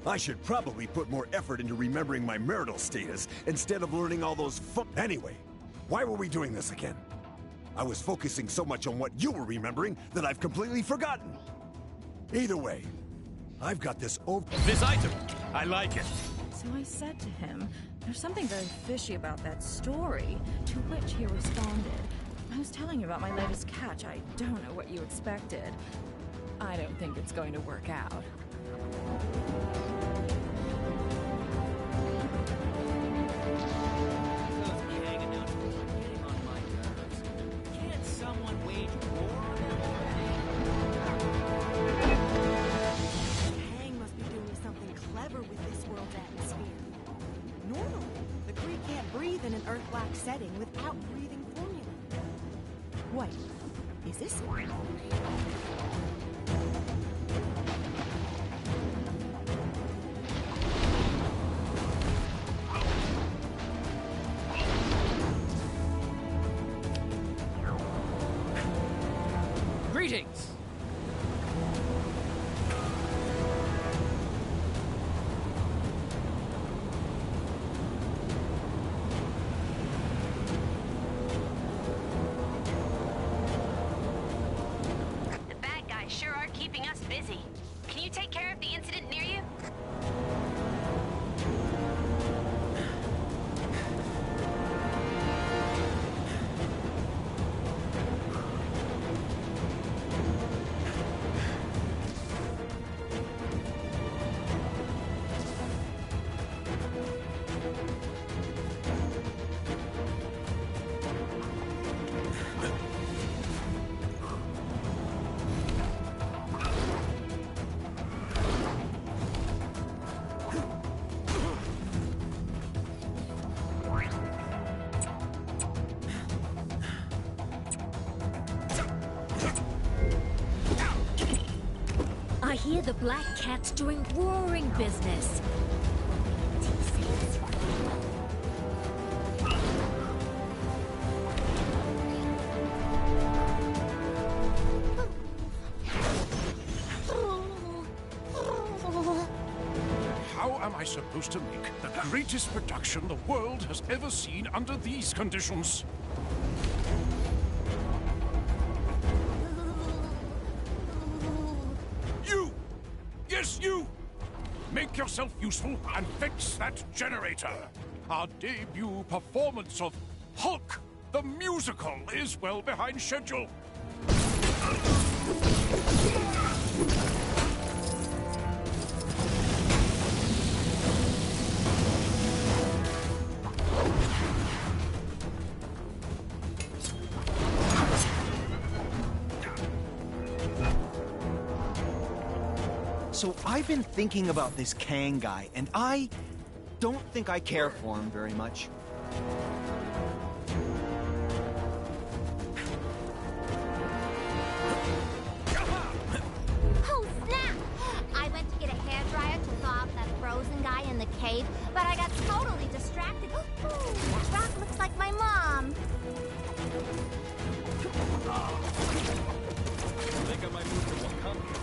I should probably put more effort into remembering my marital status instead of learning all those Anyway, why were we doing this again? I was focusing so much on what you were remembering that I've completely forgotten. Either way, I've got this This item! I like it. So I said to him, there's something very fishy about that story, to which he responded, I was telling you about my latest catch. I don't know what you expected. I don't think it's going to work out. Can't someone wage war on them Kang must be doing something clever with this world's atmosphere. Normally, the Kree can't breathe in an Earth-like setting without breathing formula. Wait, is this it? Greetings! The bad guys sure are keeping us busy. Can you take care of the incident near you? hear the black cats doing roaring business. How am I supposed to make the greatest production the world has ever seen under these conditions? You! Yes, you! Make yourself useful and fix that generator. Our debut performance of Hulk, the musical, is well behind schedule. So I've been thinking about this Kang guy, and I don't think I care for him very much. Oh, snap! I went to get a hairdryer to thaw out that frozen guy in the cave, but I got totally distracted. Ooh, that rock looks like my mom. I think I might move to one company.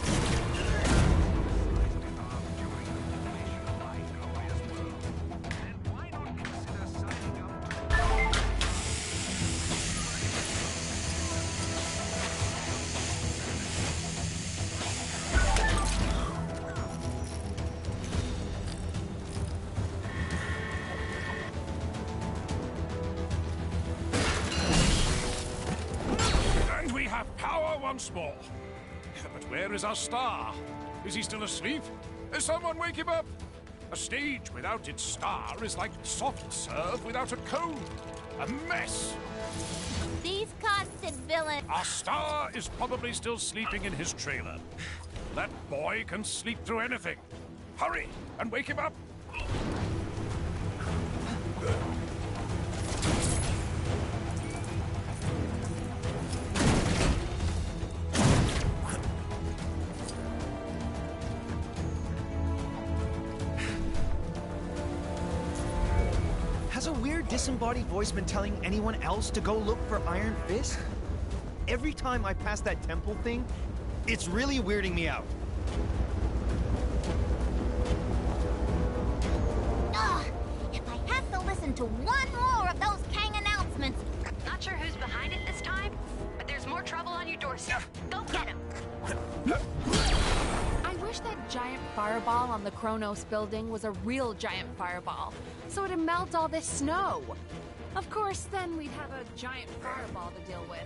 And we have power once more. But where is our star? Is he still asleep? Someone wake him up! A stage without its star is like soft serve without a cone. A mess! These constant villains. Our star is probably still sleeping in his trailer. That boy can sleep through anything. Hurry and wake him up! Has a weird disembodied voice been telling anyone else to go look for Iron Fist? Every time I pass that temple thing, it's really weirding me out. Ugh! If I have to listen to one more of those Kang announcements. Not sure who's behind it this time, but there's more trouble on your doorstep. Go get him. I wish that giant fireball on the Kronos building was a real giant fireball, so it'd melt all this snow. Of course, then we'd have a giant fireball to deal with.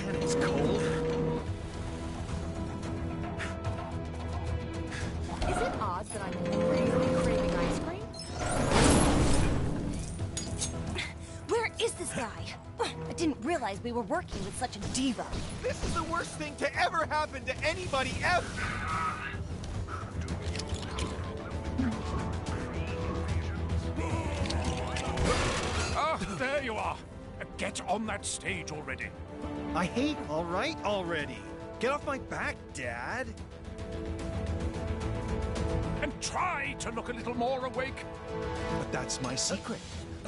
Man, it's cold. Is it odd that I'm really craving ice cream? Where is this guy? I didn't realize we were working with such a diva. This is the worst thing to ever happen to anybody ever! Ah, there you are. Get on that stage already. I hate all right already. Get off my back, Dad. And try to look a little more awake. But that's my secret.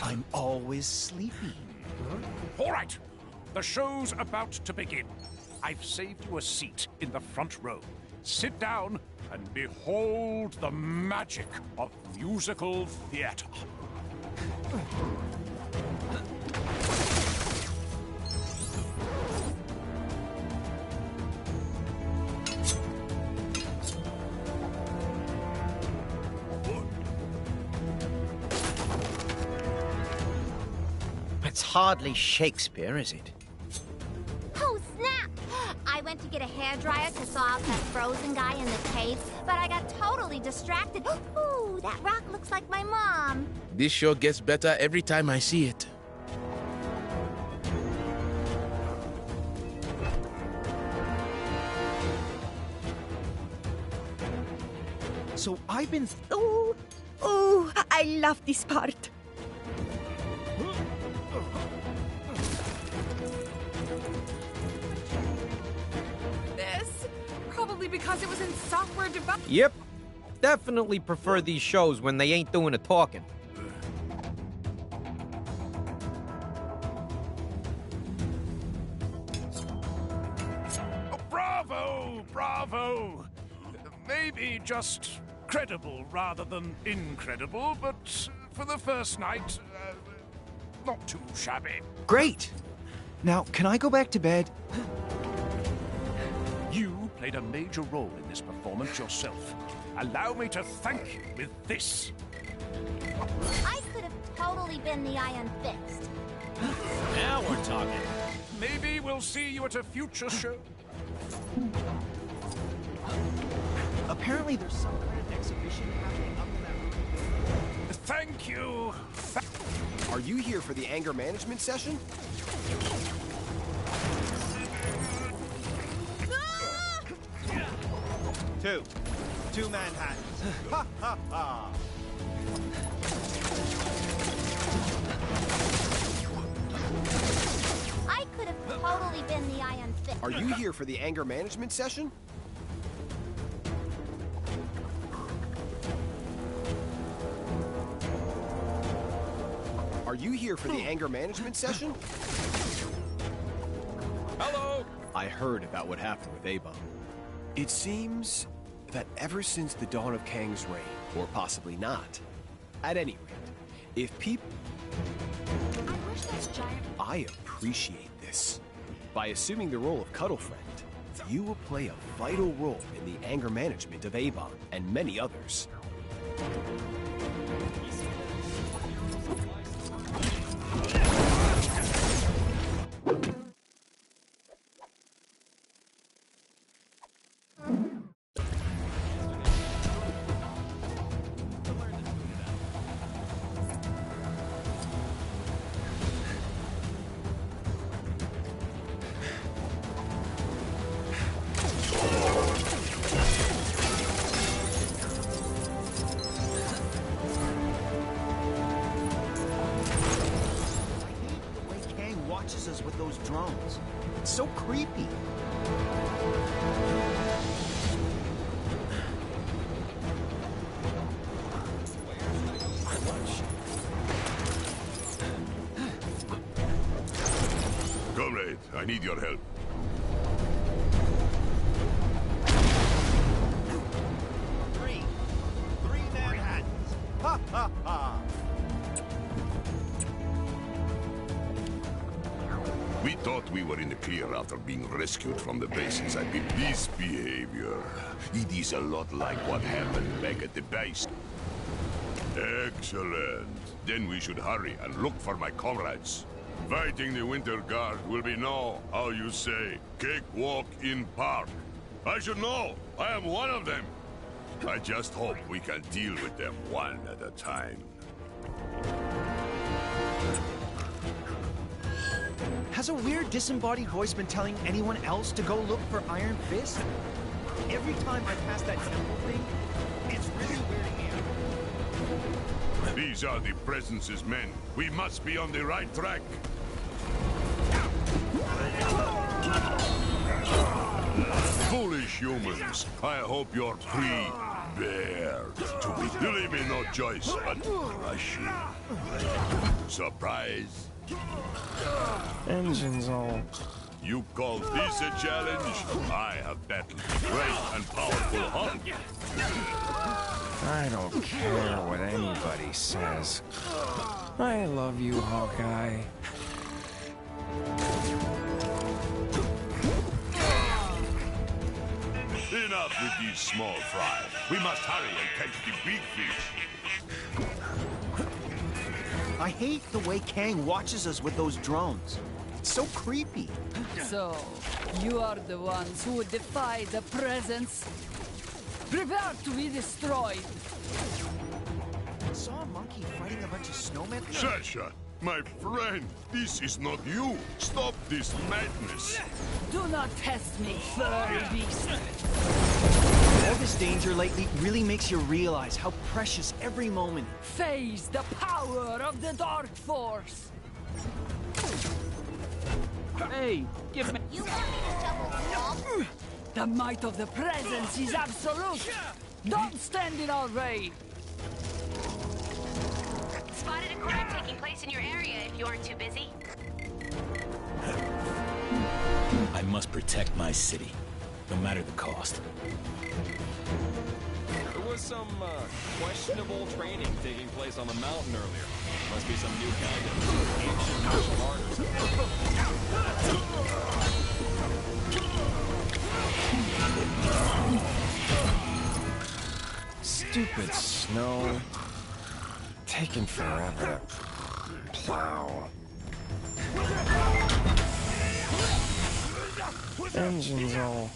I'm always sleepy. All right, the show's about to begin. I've saved you a seat in the front row. Sit down and behold the magic of musical theater. It's hardly Shakespeare, is it? Oh, snap! I went to get a hairdryer to thaw out that frozen guy in the cave, but I got totally distracted. Ooh, that rock looks like my mom. This show gets better every time I see it. So I've been... Oh, I love this part. simply because it was in software development. Yep. Definitely prefer these shows when they ain't doing the talking. Oh, bravo! Bravo! Maybe just credible rather than incredible, but for the first night, not too shabby. Great! Now, can I go back to bed? You played a major role in this performance yourself. Allow me to thank you with this. I could have totally been the Iron Fist. Now we're talking. Maybe we'll see you at a future show. Apparently there's some kind of exhibition happening up in that room. Thank you. Are you here for the anger management session? Two Manhattans. Ha ha ha! I could have totally been the Iron Fist. Are you here for the anger management session? Are you here for the anger management session? Hello! I heard about what happened with A-Bomb. It seems that ever since the dawn of Kang's reign, or possibly not, at any rate, if people... I wish those giant... I appreciate this. By assuming the role of Cuddle Friend, you will play a vital role in the anger management of A-Bomb and many others. Us with those drones. It's so creepy. Comrade, I need your help. Three Manhattans. Ha ha ha! We thought we were in the clear after being rescued from the base inside. This behavior, it is a lot like what happened back at the base. Excellent. Then we should hurry and look for my comrades. Fighting the Winter Guard will be no, how you say, cakewalk in park. I should know. I am one of them. I just hope we can deal with them one at a time. Has a weird disembodied voice been telling anyone else to go look for Iron Fist? Every time I pass that temple thing, it's really weirding me out. These are the Presence's men. We must be on the right track. Foolish humans. I hope you're prepared to be. You leave me no choice but to crush you. Surprise? Engines all. You call this a challenge? I have battled the great and powerful Hulk. I don't care what anybody says. I love you, Hawkeye. Enough with these small fry. We must hurry and catch the big fish. I hate the way Kang watches us with those drones. It's so creepy. So, you are the ones who would defy the presence? Prepare to be destroyed! I saw a monkey fighting a bunch of snowmen. Sasha, my friend, this is not you. Stop this madness. Do not test me, furry beast. All this danger lately really makes you realize how precious every moment is. Face the power of the Dark Force! Hey, give me... You want me to double The might of the presence is absolute. Don't stand in our way. Spotted a crime taking place in your area if you aren't too busy. I must protect my city, no matter the cost. There was some questionable training taking place on the mountain earlier. Must be some new kind of ancient martial art or something. Stupid snow. Taking forever to plow. Engines all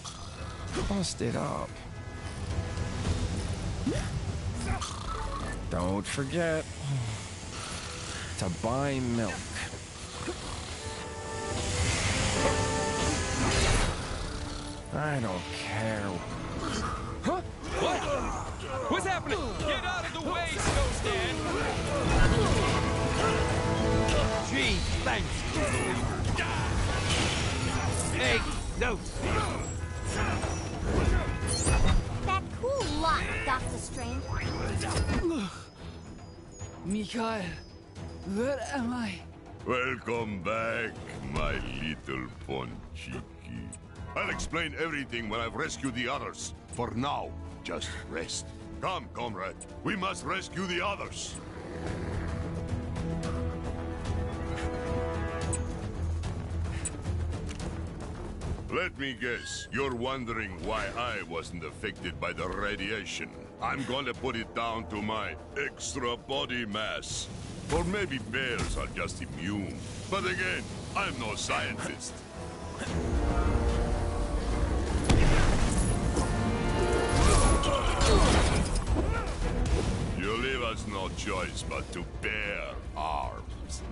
busted up. Don't forget to buy milk. I don't care. Huh? What? What's happening? Get out of the way, Snowstand! Gee, thanks. Hey, no. That cool lot, Dr. Strange. Mikhail, where am I? Welcome back, my little Ponchiki. I'll explain everything when I've rescued the others. For now, just rest. Come, comrade. We must rescue the others. Let me guess. You're wondering why I wasn't affected by the radiation. I'm going to put it down to my extra body mass. Or maybe bears are just immune. But again, I'm no scientist. You leave us no choice but to bear arms.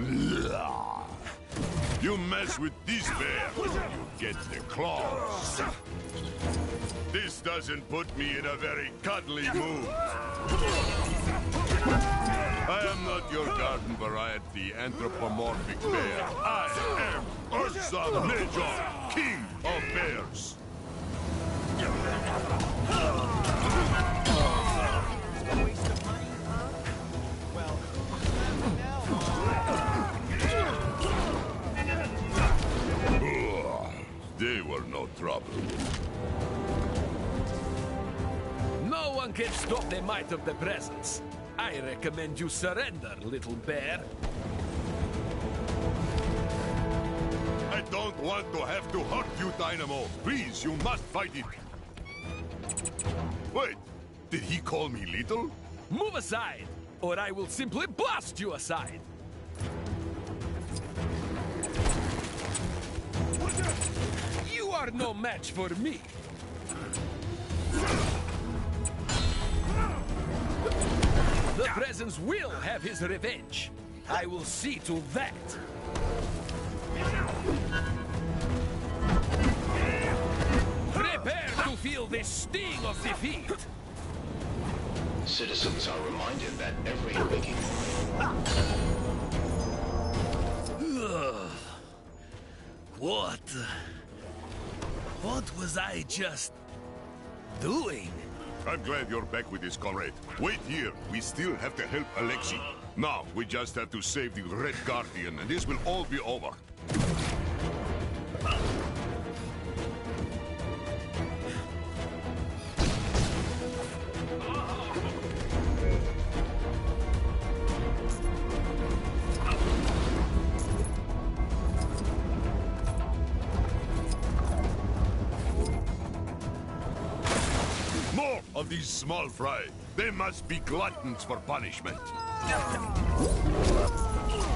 You mess with this bear, you get the claws. This doesn't put me in a very cuddly mood. I am not your garden variety anthropomorphic bear. I am Ursa Major, king of bears. They were no trouble. No one can stop the might of the presence. I recommend you surrender, little bear. I don't want to have to hurt you, Dynamo. Please, you must fight it. Wait, did he call me little? Move aside, or I will simply blast you aside. You are no match for me. The presence will have his revenge. I will see to that. Prepare to feel the sting of defeat. Citizens are reminded that every waking What was I just doing? I'm glad you're back with this, comrade. Wait here. We still have to help Alexei. Now, we just have to save the Red Guardian, and this will all be over. More of these small fry. They must be gluttons for punishment.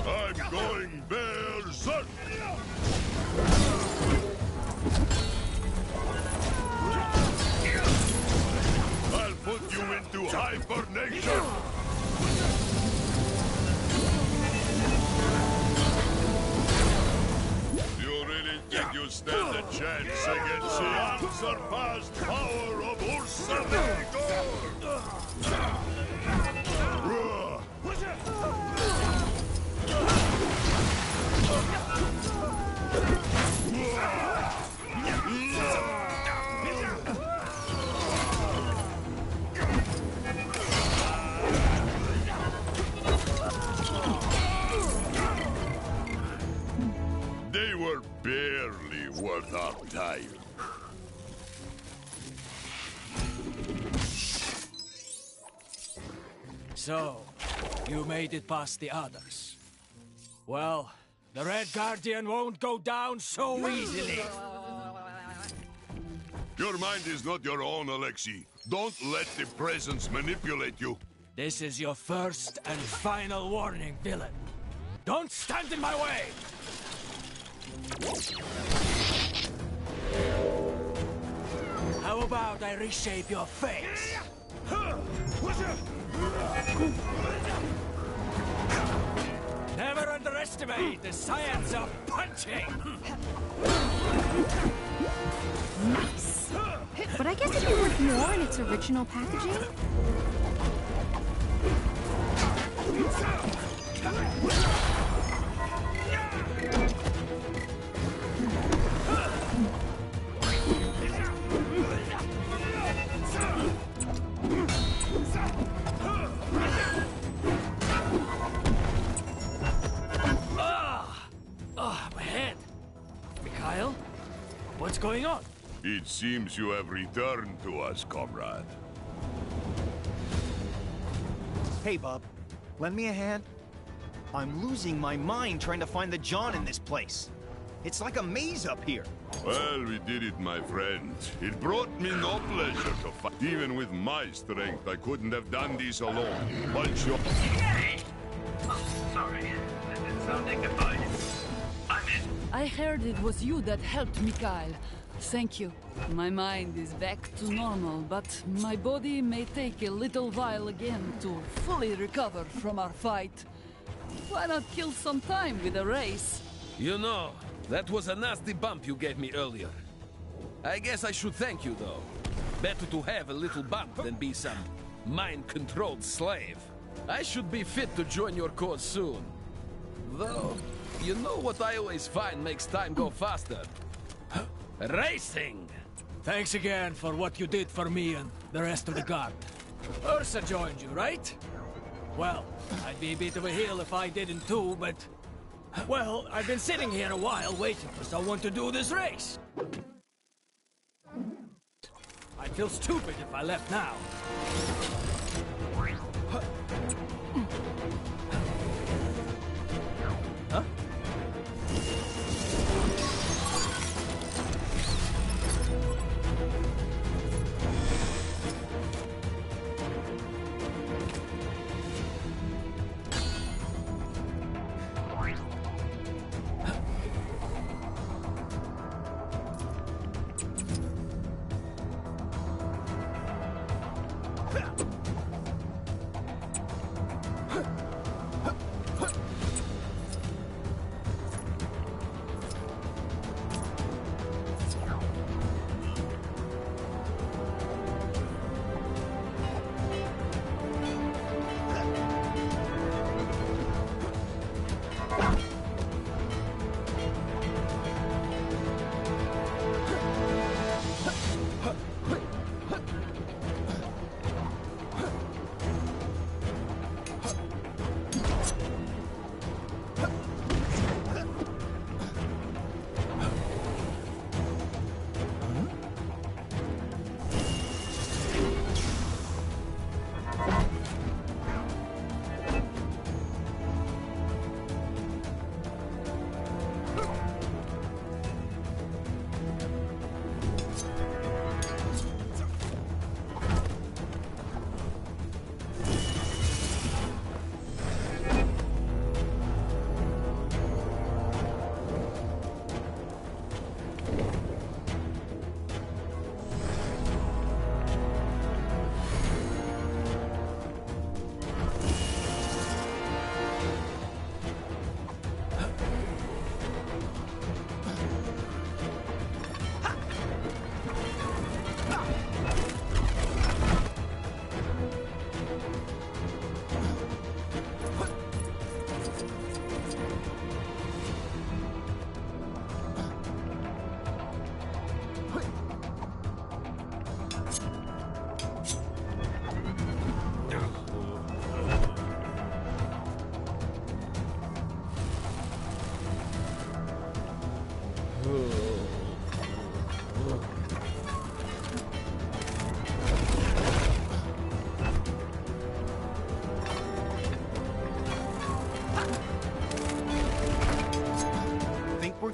I'm going berserk! I'll put you into hibernation! You really think you stand a chance against the unsurpassed power of Ursa Major? top time. So, you made it past the others. Well, the Red Guardian won't go down so easily. Your mind is not your own, Alexei. Don't let the presence manipulate you. This is your first and final warning, villain. Don't stand in my way! How about I reshape your face? Never underestimate the science of punching! Nice. But I guess it'd be worth more in its original packaging. My head. Mikhail, what's going on? It seems you have returned to us, comrade. Hey, Bub. Lend me a hand? I'm losing my mind trying to find the John in this place. It's like a maze up here. Well, we did it, my friend. It brought me no pleasure to fight. Even with my strength, I couldn't have done this alone. But you... Oh, sorry. That didn't sound dignified. I'm in. I heard it was you that helped Mikhail. Thank you. My mind is back to normal, but my body may take a little while again to fully recover from our fight. Why not kill some time with a race? You know, that was a nasty bump you gave me earlier. I guess I should thank you, though. Better to have a little bump than be some mind-controlled slave. I should be fit to join your cause soon. Though, you know what I always find makes time go faster? Racing! Thanks again for what you did for me and the rest of the guard. Ursa joined you, right? Well, I'd be a bit of a heel if I didn't too, but... Well, I've been sitting here a while waiting for someone to do this race. I'd feel stupid if I left now. Huh?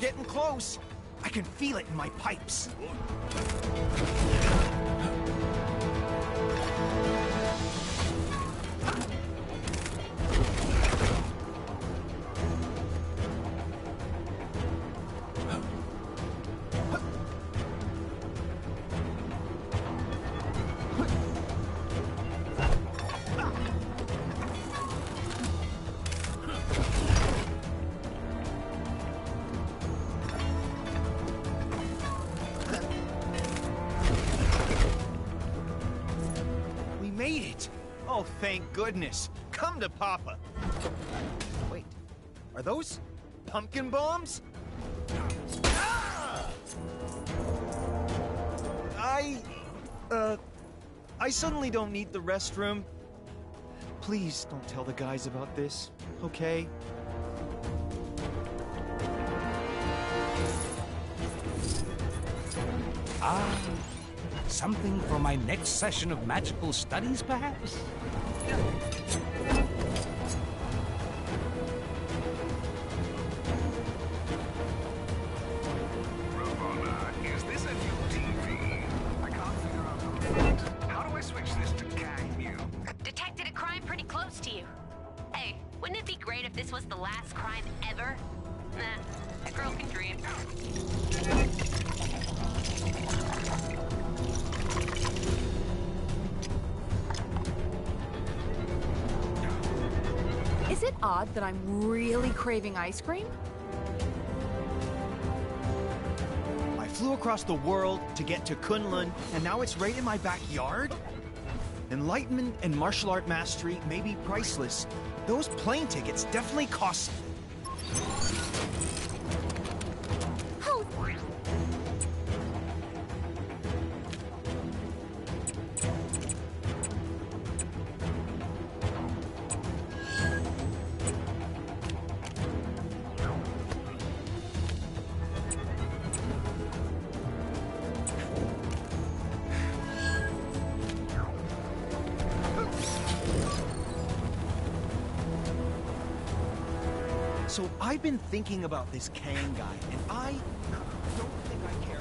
getting close. I can feel it in my pipes. Made it! Oh, thank goodness. Come to Papa. Wait, are those pumpkin bombs? I suddenly don't need the restroom. Please don't tell the guys about this, okay? Something for my next session of magical studies, perhaps? Is this a new TV? I can't figure out the remote. How do I switch this to Kang New? Detected a crime pretty close to you. Hey, wouldn't it be great if this was the last crime ever? Nah, a girl can dream. Is it odd that I'm really craving ice cream? I flew across the world to get to Kunlun, and now it's right in my backyard? Enlightenment and martial art mastery may be priceless. Those plane tickets definitely cost. So I've been thinking about this Kang guy, and I don't think I care.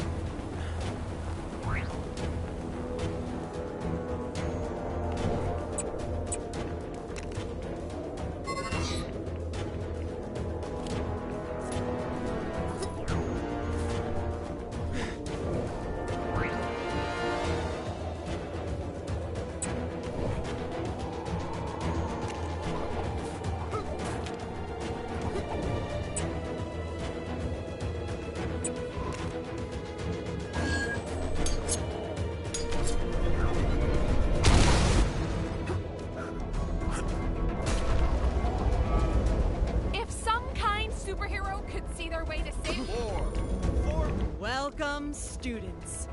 Welcome, students.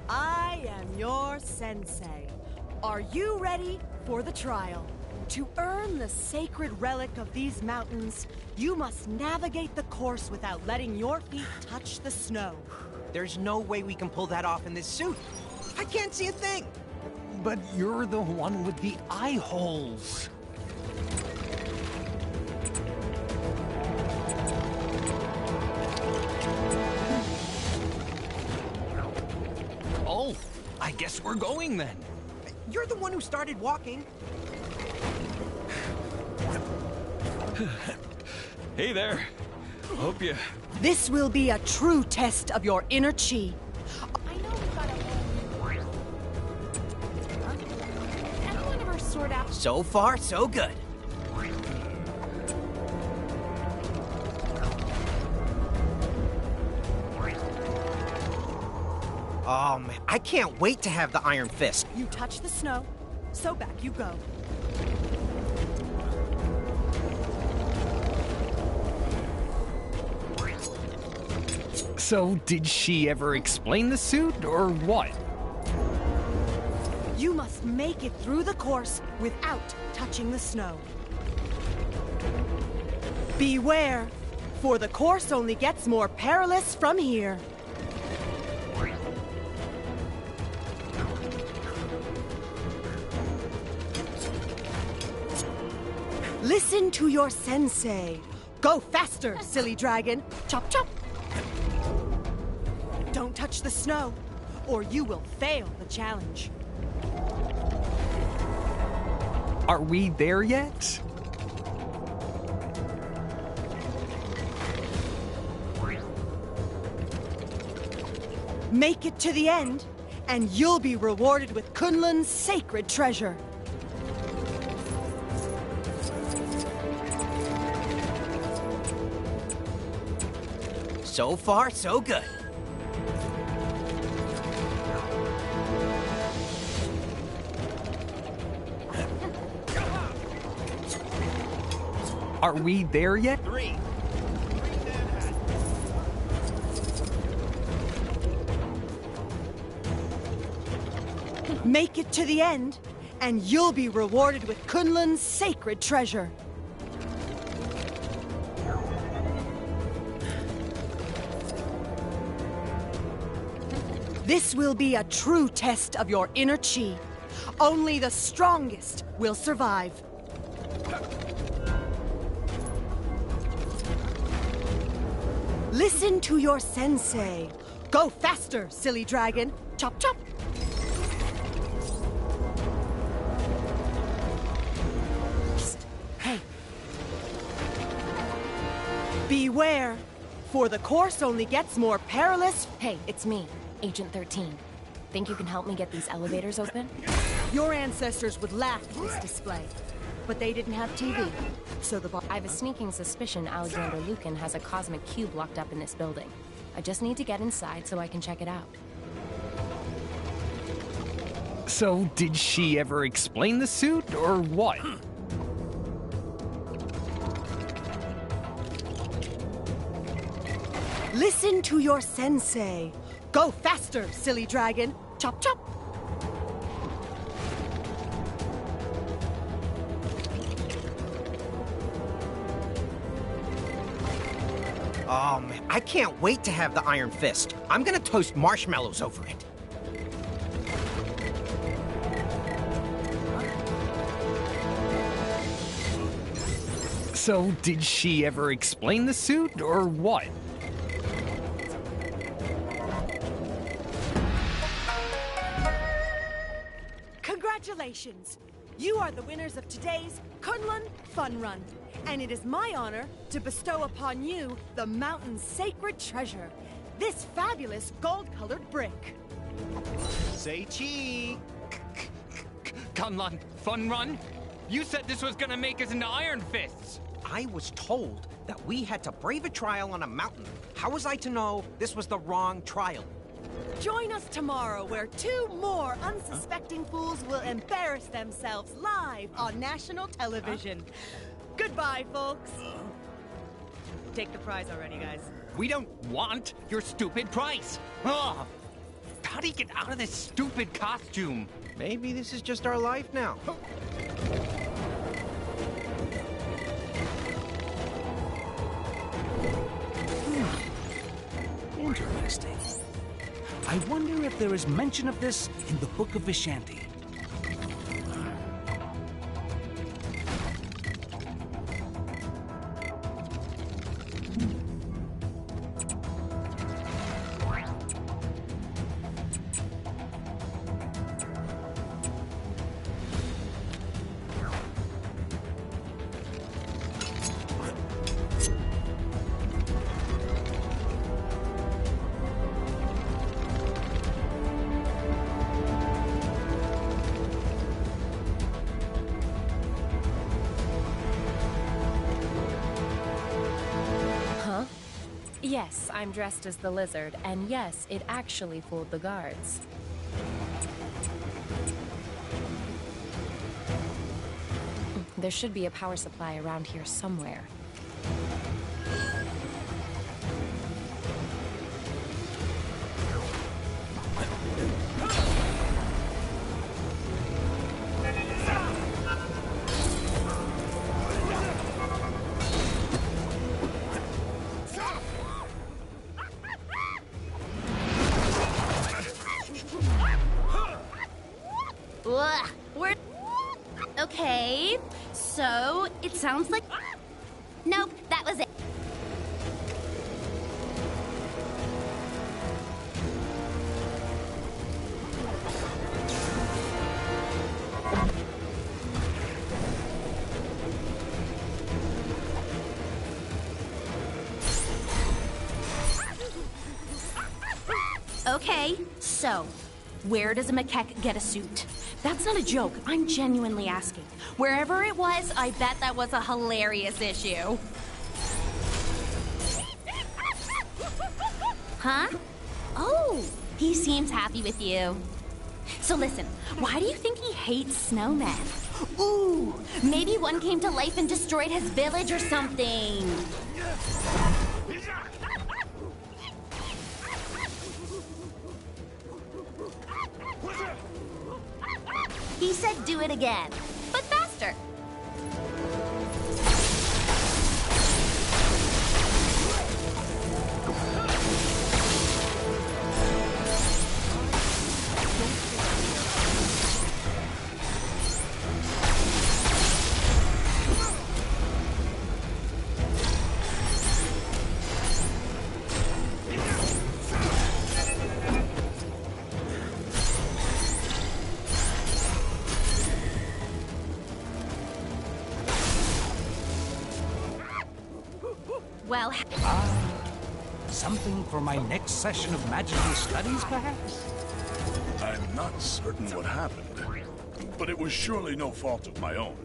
I am your sensei. Are you ready for the trial? To earn the sacred relic of these mountains, you must navigate the course without letting your feet touch the snow. There's no way we can pull that off in this suit. I can't see a thing. But you're the one with the eye holes. Oh, I guess we're going then. You're the one who started walking. Hey there. Hope you... This will be a true test of your inner chi. I know we've got anyone ever sort out? So far, so good. Oh, man, I can't wait to have the Iron Fist. You touch the snow, so back you go. So, did she ever explain the suit, or what? You must make it through the course without touching the snow. Beware, for the course only gets more perilous from here. Listen to your sensei. Go faster, silly dragon. Chop, chop. touch the snow, or you will fail the challenge. Are we there yet? Make it to the end, and you'll be rewarded with Kunlun's sacred treasure. So far, so good. Are we there yet? 3. Make it to the end, and you'll be rewarded with Kunlun's sacred treasure. This will be a true test of your inner chi. Only the strongest will survive. Listen to your sensei. Go faster, silly dragon. Chop, chop. Psst. Hey. Beware, for the course only gets more perilous. Hey, it's me, Agent 13. Think you can help me get these elevators open? Your ancestors would laugh at this display, but they didn't have TV, so the I have a sneaking suspicion Alexander Lucan has a cosmic cube locked up in this building. I just need to get inside so I can check it out. So, did she ever explain the suit, or what? Listen to your sensei. Go faster, silly dragon. Chop, chop. Oh, man, I can't wait to have the Iron Fist. I'm gonna toast marshmallows over it. So, did she ever explain the suit, or what? Congratulations! You are the winners of today's Kunlun Fun Run. And it is my honor to bestow upon you the mountain's sacred treasure, this fabulous gold-colored brick. Say chi! Kunlun, Fun Run? You said this was gonna make us into Iron Fists! I was told that we had to brave a trial on a mountain. How was I to know this was the wrong trial? Join us tomorrow where 2 more unsuspecting fools will embarrass themselves live on national television. Goodbye, folks. Take the prize already, guys. We don't want your stupid price! Ugh! How do you get out of this stupid costume? Maybe this is just our life now. Interesting. I wonder if there is mention of this in the Book of Vishanti. Yes, I'm dressed as the lizard, and yes, it actually fooled the guards. There should be a power supply around here somewhere. Okay, so it sounds like... Nope, that was it. Okay, so, where does a macaque get a suit? That's not a joke. I'm genuinely asking. Wherever it was, I bet that was a hilarious issue. Huh? Oh, he seems happy with you. So listen, why do you think he hates snowmen? Ooh, maybe one came to life and destroyed his village or something. He said do it again, but faster. Well, something for my next session of magical studies, perhaps? I'm not certain what happened, but it was surely no fault of my own.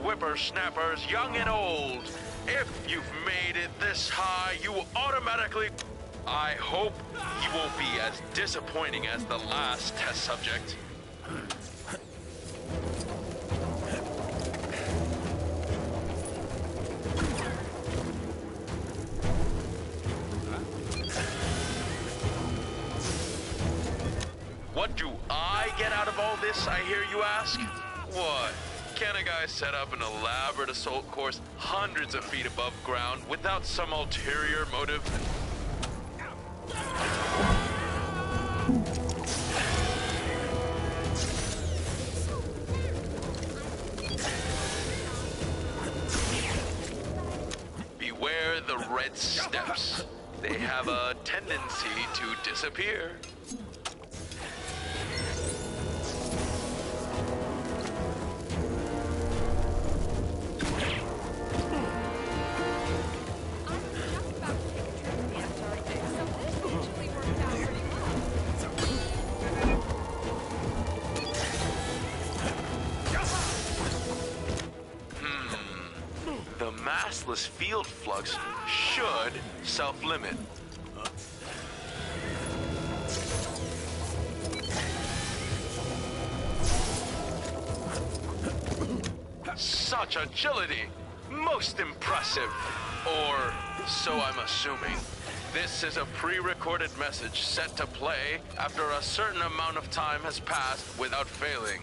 Whippersnappers, young and old. If you've made it this high, you automatically... I hope you won't be as disappointing as the last test subject. What do I get out of all this, I hear you ask? What? Can a guy set up an elaborate assault course hundreds of feet above ground without some ulterior motive? red steps. They have a tendency to disappear. The massless field flux should self-limit. Such agility! Most impressive. Or so I'm assuming. This is a pre-recorded message set to play after a certain amount of time has passed without failing.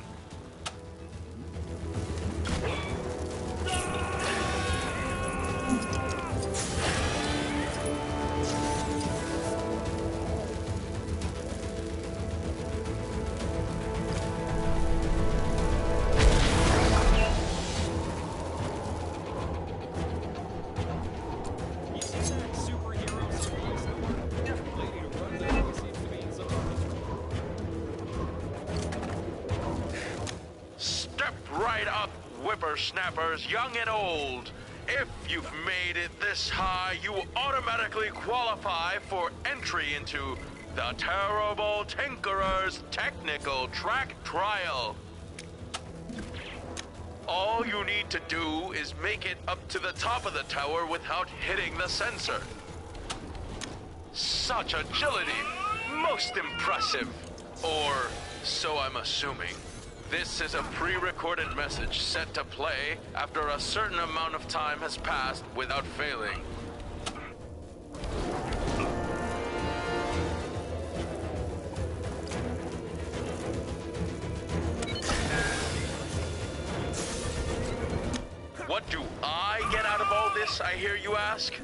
Right up, whippersnappers, young and old. If you've made it this high, you automatically qualify for entry into the Terrible Tinkerer's Technical Track Trial. All you need to do is make it up to the top of the tower without hitting the sensor. Such agility! Most impressive. Or so I'm assuming. This is a pre-recorded message set to play after a certain amount of time has passed without failing. What do I get out of all this, I hear you ask?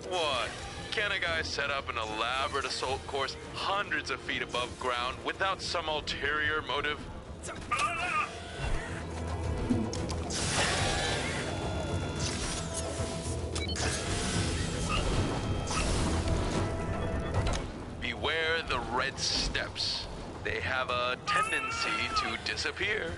What? Can a guy set up an elaborate assault course hundreds of feet above ground without some ulterior motive? Beware the red steps. They have a tendency to disappear.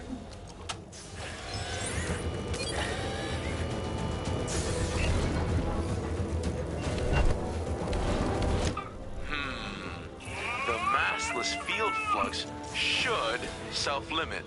The massless field flux should self-limit.